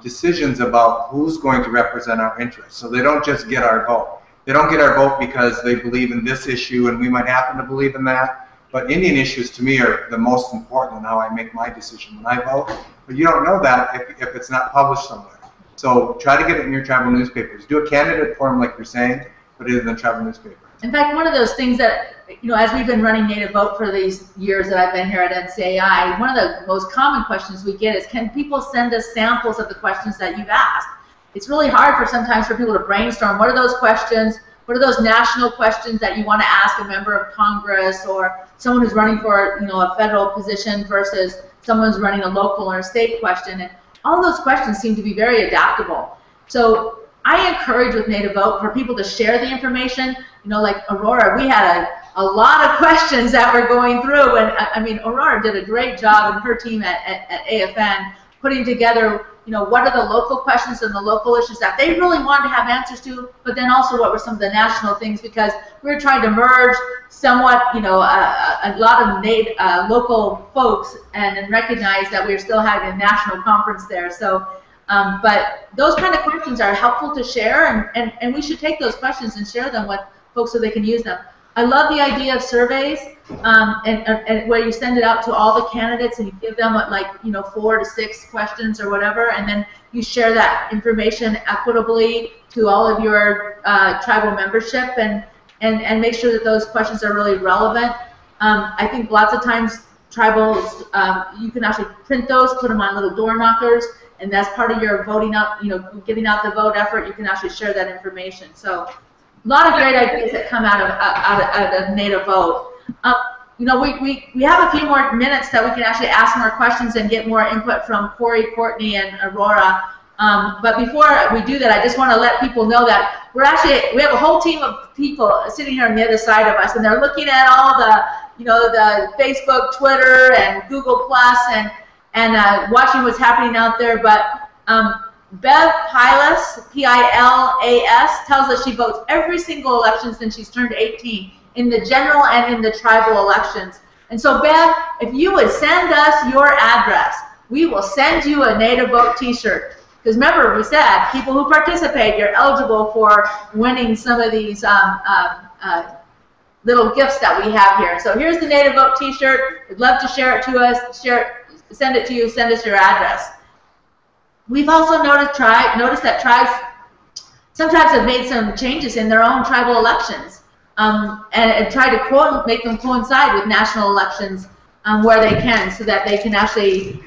decisions about who's going to represent our interests. So they don't just get our vote. They don't get our vote because they believe in this issue and we might happen to believe in that. But Indian issues to me are the most important in how I make my decision when I vote. But you don't know that if it's not published somewhere. So try to get it in your tribal newspapers. Do a candidate forum like you're saying, put it in the tribal newspaper. In fact, one of those things that, as we've been running Native Vote for these years that I've been here at NCAI, one of the most common questions we get is, can people send us samples of the questions that you've asked? It's really hard sometimes for people to brainstorm. What are those questions? What are those national questions that you want to ask a member of Congress or someone who's running for a federal position versus someone who's running a local or a state question? And all those questions seem to be very adaptable. So I encourage with Native Vote for people to share the information. Like Aurora, we had a lot of questions that we're going through, and I mean, Aurora did a great job, and her team at AFN putting together, what are the local questions and the local issues that they really wanted to have answers to, but then also what were some of the national things, because we were trying to merge somewhat, a lot of local folks and recognize that we were still having a national conference there. So, but those kind of questions are helpful to share, and we should take those questions and share them with folks so they can use them. I love the idea of surveys, and where you send it out to all the candidates and you give them 4 to 6 questions or whatever, and then you share that information equitably to all of your tribal membership, and make sure that those questions are really relevant. I think lots of times tribals, you can actually print those, put them on little door knockers, and that's part of your voting out, getting out the vote effort. You can actually share that information. So a lot of great ideas that come out of Native Vote. We have a few more minutes that we can actually ask more questions and get more input from Corey, Courtney, and Aurora. But before we do that, I just want to let people know that we have a whole team of people sitting here on the other side of us, and they're looking at all the Facebook, Twitter, and Google Plus, and watching what's happening out there. But Bev Pilas, P-I-L-A-S, tells us she votes every single election since she's turned 18, in the general and in the tribal elections. And so, Bev, if you would send us your address, we will send you a Native Vote t-shirt. Because remember, we said, people who participate, you're eligible for winning some of these little gifts that we have here. So here's the Native Vote t-shirt. We'd love to share it to us, send it to you, send us your address. We've also noticed that tribes sometimes have made some changes in their own tribal elections, and try to make them coincide with national elections where they can, so that they can actually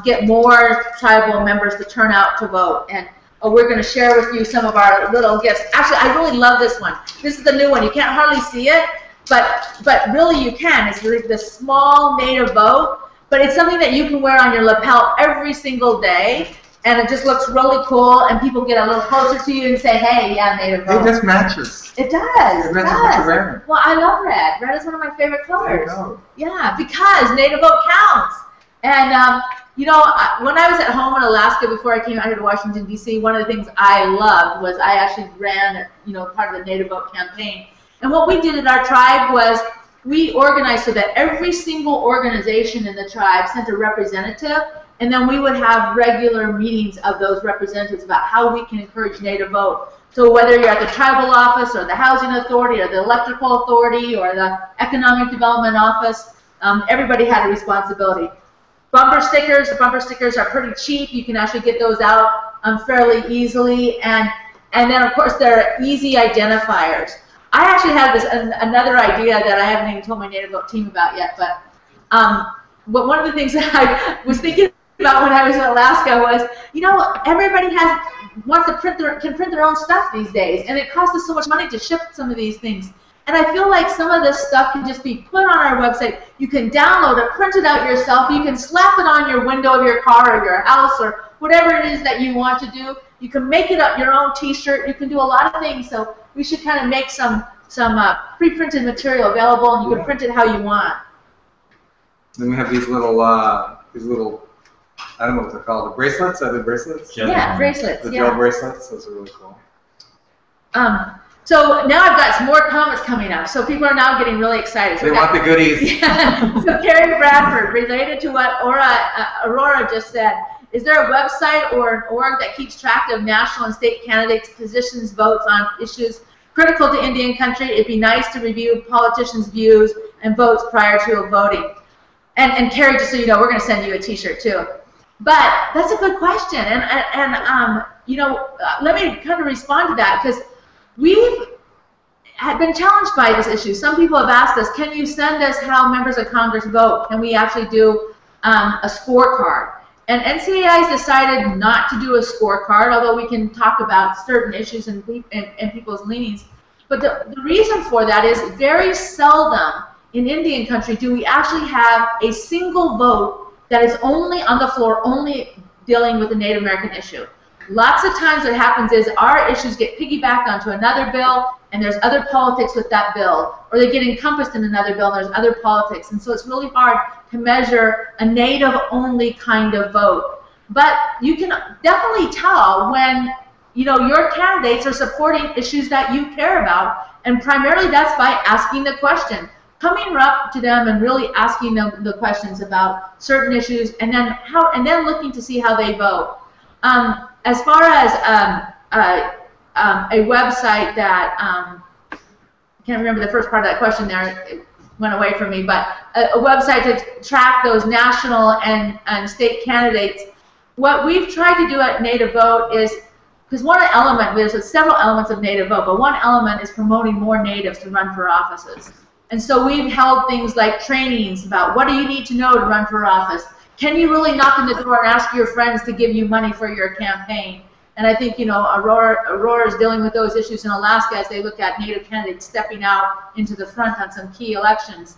get more tribal members to turn out to vote. And we're going to share with you some of our little gifts. Actually, I really love this one. This is the new one. You can't hardly see it, but really you can. It's really the small Native Vote, but it's something that you can wear on your lapel every single day. And it just looks really cool, and people get a little closer to you and say, hey, yeah, Native Vote. It just matches. It does. It matches what you're wearing. Well, I love red. Red is one of my favorite colors. There you go. Yeah, because Native Vote counts. And, when I was at home in Alaska before I came out here to Washington, D.C., one of the things I loved was I actually ran, part of the Native Vote campaign. And what we did at our tribe was we organized so that every single organization in the tribe sent a representative. And then we would have regular meetings of those representatives about how we can encourage Native Vote. So whether you're at the tribal office or the housing authority or the electrical authority or the economic development office, everybody had a responsibility. Bumper stickers. The bumper stickers are pretty cheap. You can actually get those out fairly easily. And then, of course, there are easy identifiers. I actually have another idea that I haven't even told my Native Vote team about yet. But one of the things that I was thinking about when I was in Alaska was, everybody can print their own stuff these days, and it costs us so much money to ship some of these things. And I feel like some of this stuff can just be put on our website. You can download it, print it out yourself. You can slap it on your window of your car or your house or whatever it is that you want to do. You can make it up your own t-shirt. You can do a lot of things. So we should kind of make some pre-printed material available, and you can print it how you want. Then we have these little, I don't know what they're called. The bracelets? Are they bracelets? Yeah, bracelets. The gel bracelets. Those are really cool. So now I've got some more comments coming up. So people are now getting really excited. So they want the goodies. Yeah. So Carrie Bradford, related to what Aurora just said, is there a website or an org that keeps track of national and state candidates' positions, votes on issues critical to Indian country? It'd be nice to review politicians' views and votes prior to voting. And Carrie, just so you know, we're going to send you a T-shirt too. But that's a good question, and you know, let me kind of respond to that, because we've had been challenged by this issue. Some people have asked us, can you send us how members of Congress vote? Can we actually do a scorecard? And NCAI has decided not to do a scorecard, although we can talk about certain issues and people's leanings. But the reason for that is very seldom in Indian country do we actually have a single vote that is only on the floor, only dealing with the Native American issue. Lots of times what happens is our issues get piggybacked onto another bill, and there's other politics with that bill, or they get encompassed in another bill, and there's other politics. And so it's really hard to measure a Native-only kind of vote. But you can definitely tell when, you know, your candidates are supporting issues that you care about, and primarily that's by asking the question. Coming up to them and really asking them the questions about certain issues, and then looking to see how they vote. As far as a website that I can't remember the first part of that question there, it went away from me, but a website to track those national and state candidates. What we've tried to do at Native Vote is, because one element, there's several elements of Native Vote, but one element is promoting more Natives to run for offices. And so we've held things like trainings about what do you need to know to run for office. Can you really knock on the door and ask your friends to give you money for your campaign? And I think, you know, Aurora is dealing with those issues in Alaska as they look at Native candidates stepping out into the front on some key elections.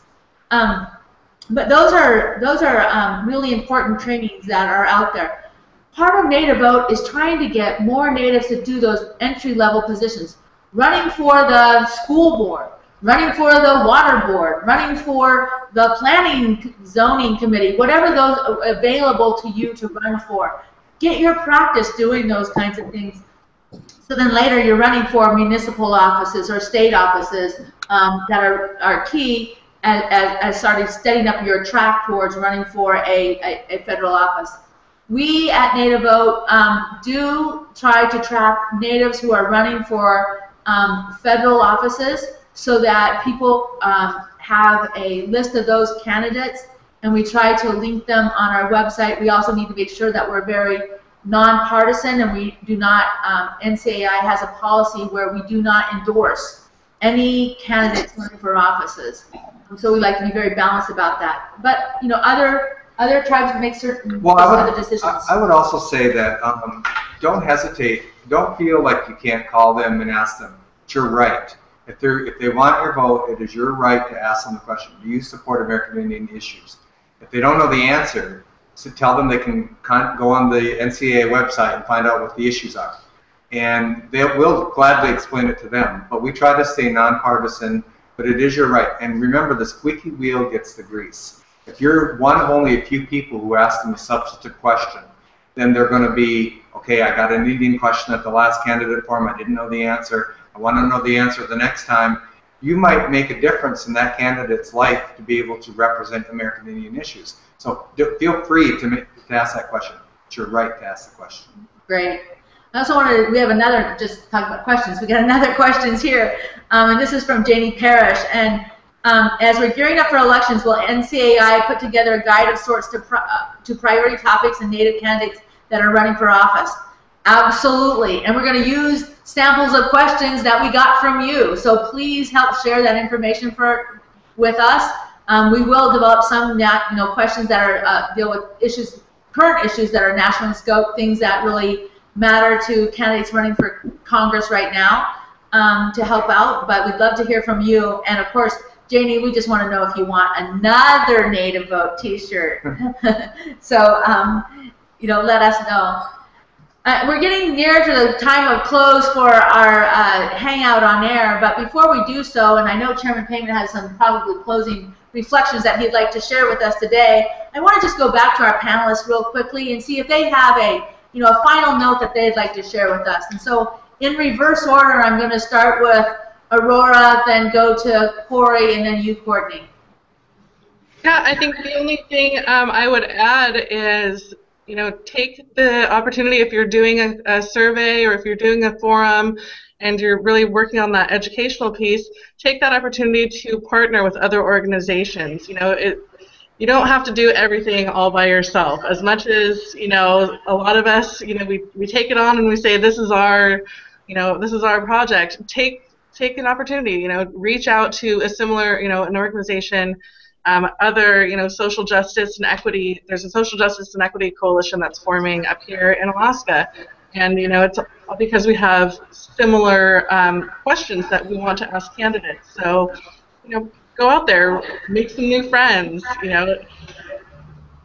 But those are really important trainings that are out there. Part of Native Vote is trying to get more Natives to do those entry-level positions, running for the school board, running for the water board, running for the planning zoning committee, whatever those are available to you to run for. Get your practice doing those kinds of things. So then later you're running for municipal offices or state offices that are key as starting setting up your track towards running for a federal office. We at Native Vote do try to track Natives who are running for federal offices, so that people have a list of those candidates, and we try to link them on our website. We also need to make sure that we're very nonpartisan, and we do not, NCAI has a policy where we do not endorse any candidates running for offices. And so we like to be very balanced about that. But, you know, other tribes make certain other decisions. I would also say that don't hesitate. Don't feel like you can't call them and ask them. It's your right. If they want your vote, it is your right to ask them the question. Do you support American Indian issues? If they don't know the answer, so tell them they can go on the NCAA website and find out what the issues are. And they will gladly explain it to them. But we try to stay nonpartisan, but it is your right. And remember, the squeaky wheel gets the grease. If you're one of only a few people who ask them a substantive question, then they're going to be, okay, I got an Indian question at the last candidate forum, I didn't know the answer. I want to know the answer the next time. You might make a difference in that candidate's life to be able to represent American Indian issues. So feel free to ask that question. It's your right to ask the question. Great. I also wanted, we have another, just talking about questions, we got another questions here, and this is from Janie Parrish. And as we're gearing up for elections, will NCAI put together a guide of sorts to priority topics and Native candidates that are running for office? Absolutely. And we're going to use samples of questions that we got from you. So please help share that information with us. We will develop some questions that are deal with issues, current issues that are national in scope, things that really matter to candidates running for Congress right now to help out. But we'd love to hear from you. And of course, Janie, we just want to know if you want another Native Vote T-shirt. So let us know. We're getting near to the time of close for our hangout on air, but before we do so, and I know Chairman Payman has some probably closing reflections that he'd like to share with us today, I want to just go back to our panelists real quickly and see if they have a final note that they'd like to share with us. And so in reverse order, I'm going to start with Aurora, then go to Corey, and then you, Courtney. Yeah, I think the only thing I would add is, take the opportunity if you're doing a survey or if you're doing a forum and you're really working on that educational piece, take that opportunity to partner with other organizations. You don't have to do everything all by yourself. As much as, a lot of us, we take it on and we say, this is our project. Take an opportunity, reach out to a similar, an organization, other, social justice and equity. There's a social justice and equity coalition that's forming up here in Alaska. And, it's all because we have similar questions that we want to ask candidates. So, go out there, make some new friends.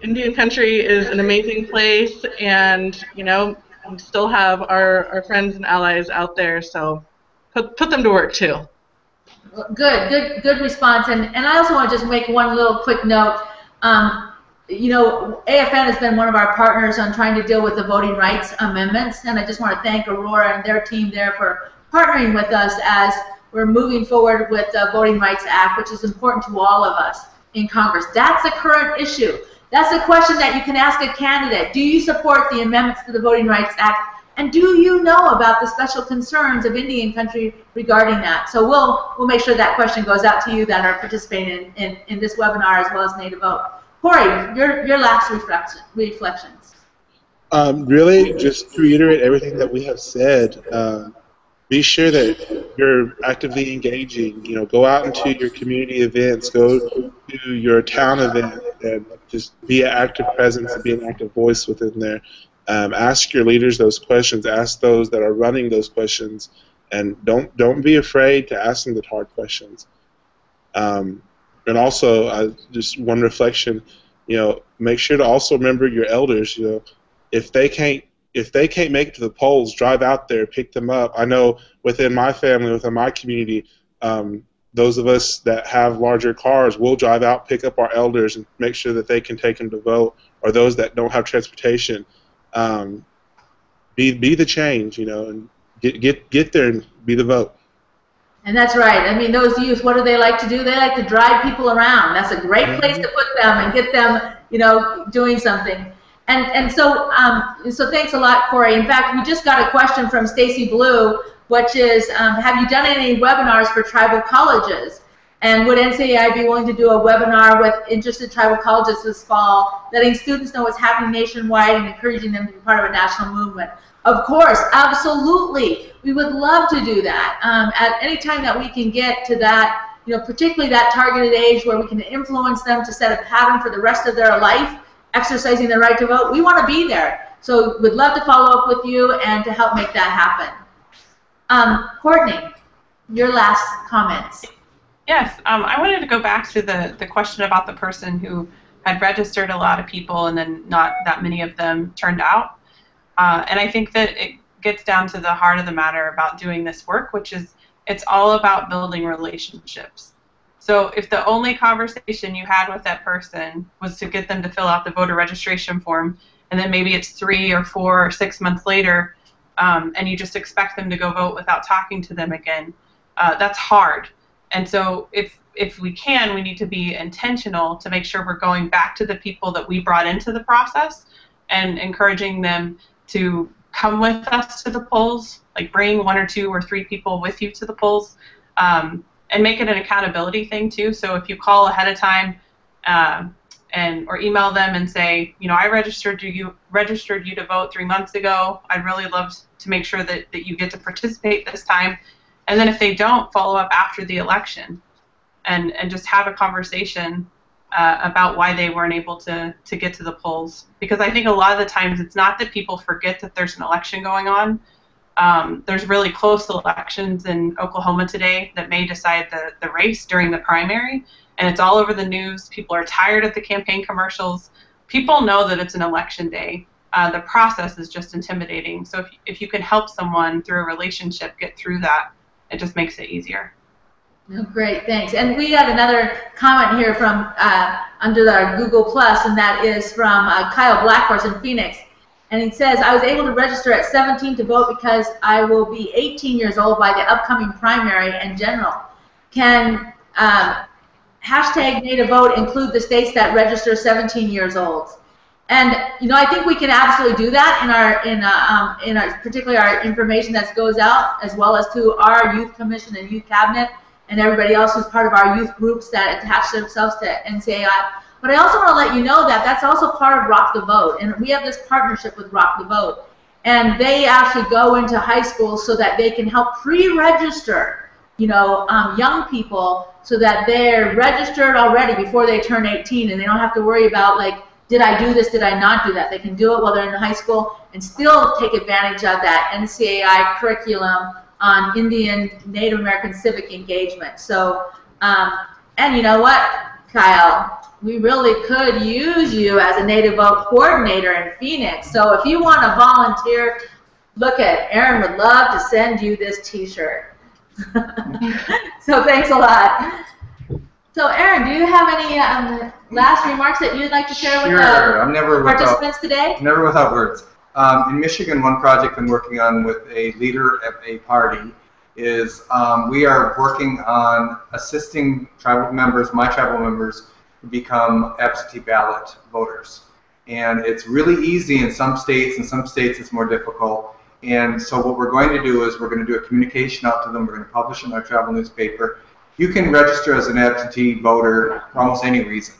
Indian country is an amazing place, and we still have our friends and allies out there. So put them to work too. Good response. And I also want to just make one little quick note. AFN has been one of our partners on trying to deal with the voting rights amendments, and I just want to thank Aurora and their team there for partnering with us as we're moving forward with the Voting Rights Act, which is important to all of us in Congress. That's a current issue. That's a question that you can ask a candidate. Do you support the amendments to the Voting Rights Act? And do you know about the special concerns of Indian country regarding that? So we'll make sure that question goes out to you that are participating in this webinar as well as Native Vote. Corey, your last reflections. Really, just to reiterate everything that we have said, be sure that you're actively engaging. Go out into your community events, go to your town event, and just be an active presence and be an active voice within there. Ask your leaders those questions. Ask those that are running those questions, and don't be afraid to ask them the hard questions. And also, just one reflection, make sure to also remember your elders. If they can't make it to the polls, drive out there, pick them up. I know within my family, within my community, those of us that have larger cars will drive out, pick up our elders, and make sure that they can take them to vote. Or those that don't have transportation, be the change, and get there and be the vote. And that's right. I mean, those youth, what do they like to do? They like to drive people around. That's a great place to put them and get them, doing something. And so thanks a lot, Corey. In fact, we just got a question from Stacy Blue, which is, have you done any webinars for tribal colleges? And would NCAI be willing to do a webinar with interested tribal colleges this fall, letting students know what's happening nationwide and encouraging them to be part of a national movement? Of course, absolutely. We would love to do that. At any time that we can get to that, particularly that targeted age where we can influence them to set a pattern for the rest of their life, exercising their right to vote, we want to be there. So we'd love to follow up with you and to help make that happen. Courtney, your last comments. Yes, I wanted to go back to the question about the person who had registered a lot of people and then not that many of them turned out. And I think that it gets down to the heart of the matter about doing this work, which is it's all about building relationships. So if the only conversation you had with that person was to get them to fill out the voter registration form, and then maybe it's 3 or 4 or 6 months later, and you just expect them to go vote without talking to them again, that's hard. And so if we can, we need to be intentional to make sure we're going back to the people that we brought into the process and encouraging them to come with us to the polls, like bring 1 or 2 or 3 people with you to the polls, and make it an accountability thing too. So if you call ahead of time or email them and say, I registered you to vote 3 months ago. I'd really love to make sure that you get to participate this time. And then if they don't, follow up after the election and just have a conversation about why they weren't able to get to the polls. Because I think a lot of the times it's not that people forget that there's an election going on. There's really close elections in Oklahoma today that may decide the race during the primary, and it's all over the news. People are tired of the campaign commercials. People know that it's an election day. The process is just intimidating. So if you can help someone through a relationship get through that, it just makes it easier. Oh, great, thanks. And we got another comment here from under our Google Plus, and that is from Kyle Blackhorse in Phoenix. And he says, I was able to register at 17 to vote because I will be 18 years old by the upcoming primary and general. Can hashtag Native Vote include the states that register 17 years old? And I think we can absolutely do that in our particularly our information that goes out, as well as to our youth commission and youth cabinet and everybody else who's part of our youth groups that attach themselves to NCAI. But I also want to let you know that that's also part of Rock the Vote, and we have this partnership with Rock the Vote, and they actually go into high schools so that they can help pre-register, young people, so that they're registered already before they turn 18, and they don't have to worry about, like, did I do this, did I not do that? They can do it while they're in high school and still take advantage of that NCAI curriculum on Indian, Native American civic engagement. So, and you know what, Kyle? We really could use you as a Native Vote coordinator in Phoenix. So if you want to volunteer, look at Aaron would love to send you this T-shirt. So thanks a lot. So Aaron, do you have any last remarks that you'd like to share with the participants today? Never without words. In Michigan, one project I'm working on with a leader of a party is we are working on assisting tribal members, my tribal members, to become absentee ballot voters. And it's really easy in some states it's more difficult. And so what we're going to do is we're going to do a communication out to them. We're going to publish in our travel newspaper. You can register as an absentee voter for almost any reason.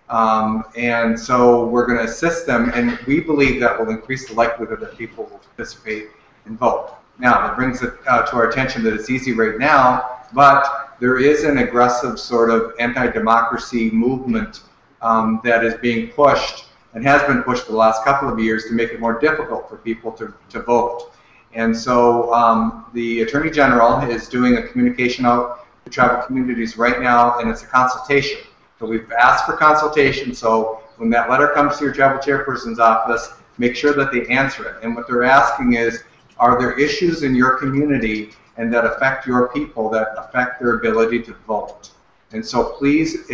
And so we're going to assist them, and we believe that will increase the likelihood that people will participate and vote. Now, that brings it to our attention that it's easy right now, but there is an aggressive sort of anti-democracy movement that is being pushed and has been pushed for the last couple of years to make it more difficult for people to vote. And so the Attorney General is doing a communication out to tribal communities right now, and it's a consultation. So we've asked for consultation, so when that letter comes to your tribal chairperson's office, make sure that they answer it. And what they're asking is, are there issues in your community and that affect your people, that affect their ability to vote? And so please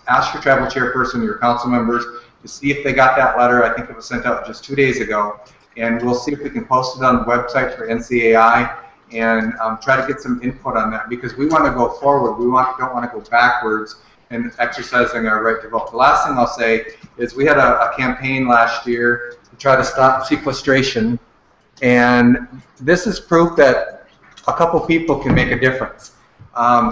ask your tribal chairperson, your council members, to see if they got that letter. I think it was sent out just 2 days ago. And we'll see if we can post it on the website for NCAI and try to get some input on that, because we want to go forward. We don't want to go backwards in exercising our right to vote. The last thing I'll say is we had a campaign last year to try to stop sequestration, and this is proof that a couple people can make a difference.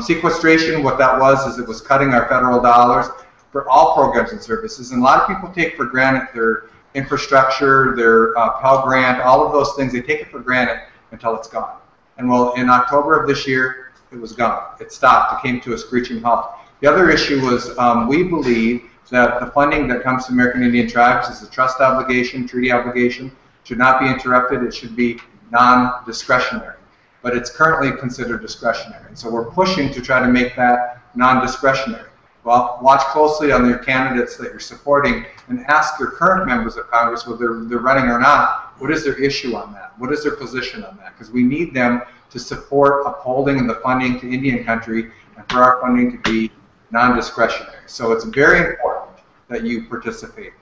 Sequestration, what that was is it was cutting our federal dollars for all programs and services, and a lot of people take for granted their infrastructure, their Pell Grant, all of those things. They take it for granted until it's gone. And well, in October of this year, it was gone. It stopped. It came to a screeching halt. The other issue was we believe that the funding that comes to American Indian tribes is a trust obligation, treaty obligation, should not be interrupted. It should be non-discretionary. But it's currently considered discretionary. So we're pushing to try to make that non-discretionary. Well, watch closely on your candidates that you're supporting and ask your current members of Congress, whether they're running or not, what is their issue on that? What is their position on that? Because we need them to support upholding the funding to Indian country and for our funding to be non-discretionary. So it's very important that you participate.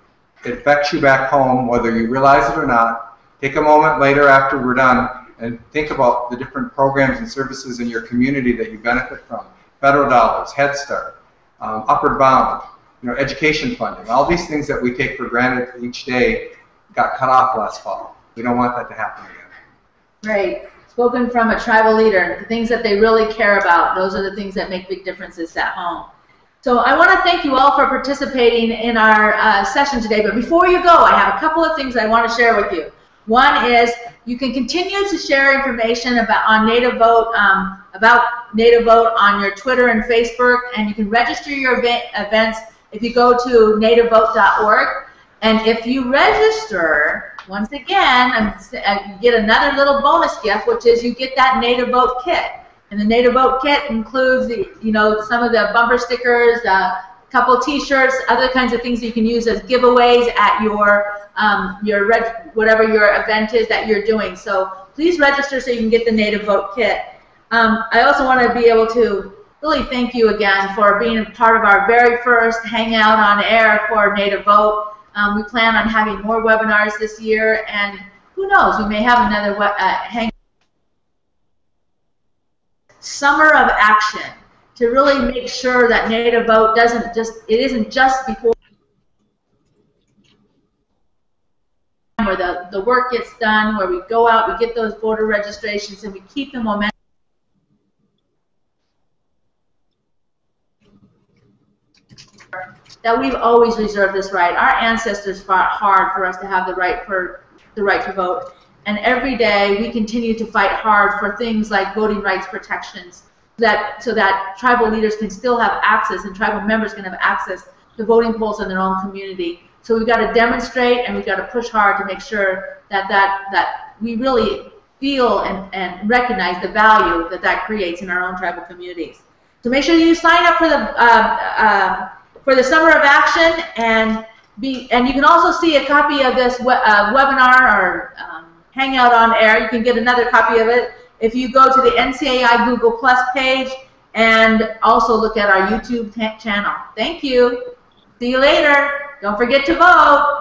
It affects you back home, whether you realize it or not. Take a moment later after we're done and think about the different programs and services in your community that you benefit from. Federal dollars, Head Start, Upward Bound, education funding. All these things that we take for granted each day got cut off last fall. We don't want that to happen again. Right. Spoken from a tribal leader. The things that they really care about, those are the things that make big differences at home. So I want to thank you all for participating in our session today. But before you go, I have a couple of things I want to share with you. One is you can continue to share information about Native Vote on your Twitter and Facebook, and you can register your events if you go to nativevote.org. And if you register, once again, you get another little bonus gift, which is you get that Native Vote kit. And the Native Vote kit includes some of the bumper stickers, a couple T-shirts, other kinds of things that you can use as giveaways at whatever your event is that you're doing. So please register so you can get the Native Vote kit. I also want to be able to really thank you again for being part of our very first Hangout on Air for Native Vote. We plan on having more webinars this year, and who knows, we may have another hang. Summer of action to really make sure that Native Vote isn't just before where the work gets done, where we go out, we get those voter registrations, and we keep the momentum. That we've always reserved this right. Our ancestors fought hard for us to have the right to vote, and every day we continue to fight hard for things like voting rights protections, so that tribal leaders can still have access and tribal members can have access to voting polls in their own community. So we've got to demonstrate and we've got to push hard to make sure that we really feel and recognize the value that creates in our own tribal communities. So make sure you sign up for the Summer of Action, and you can also see a copy of this webinar or Hangout on Air. You can get another copy of it if you go to the NCAI Google Plus page, and also look at our YouTube channel. Thank you. See you later. Don't forget to vote.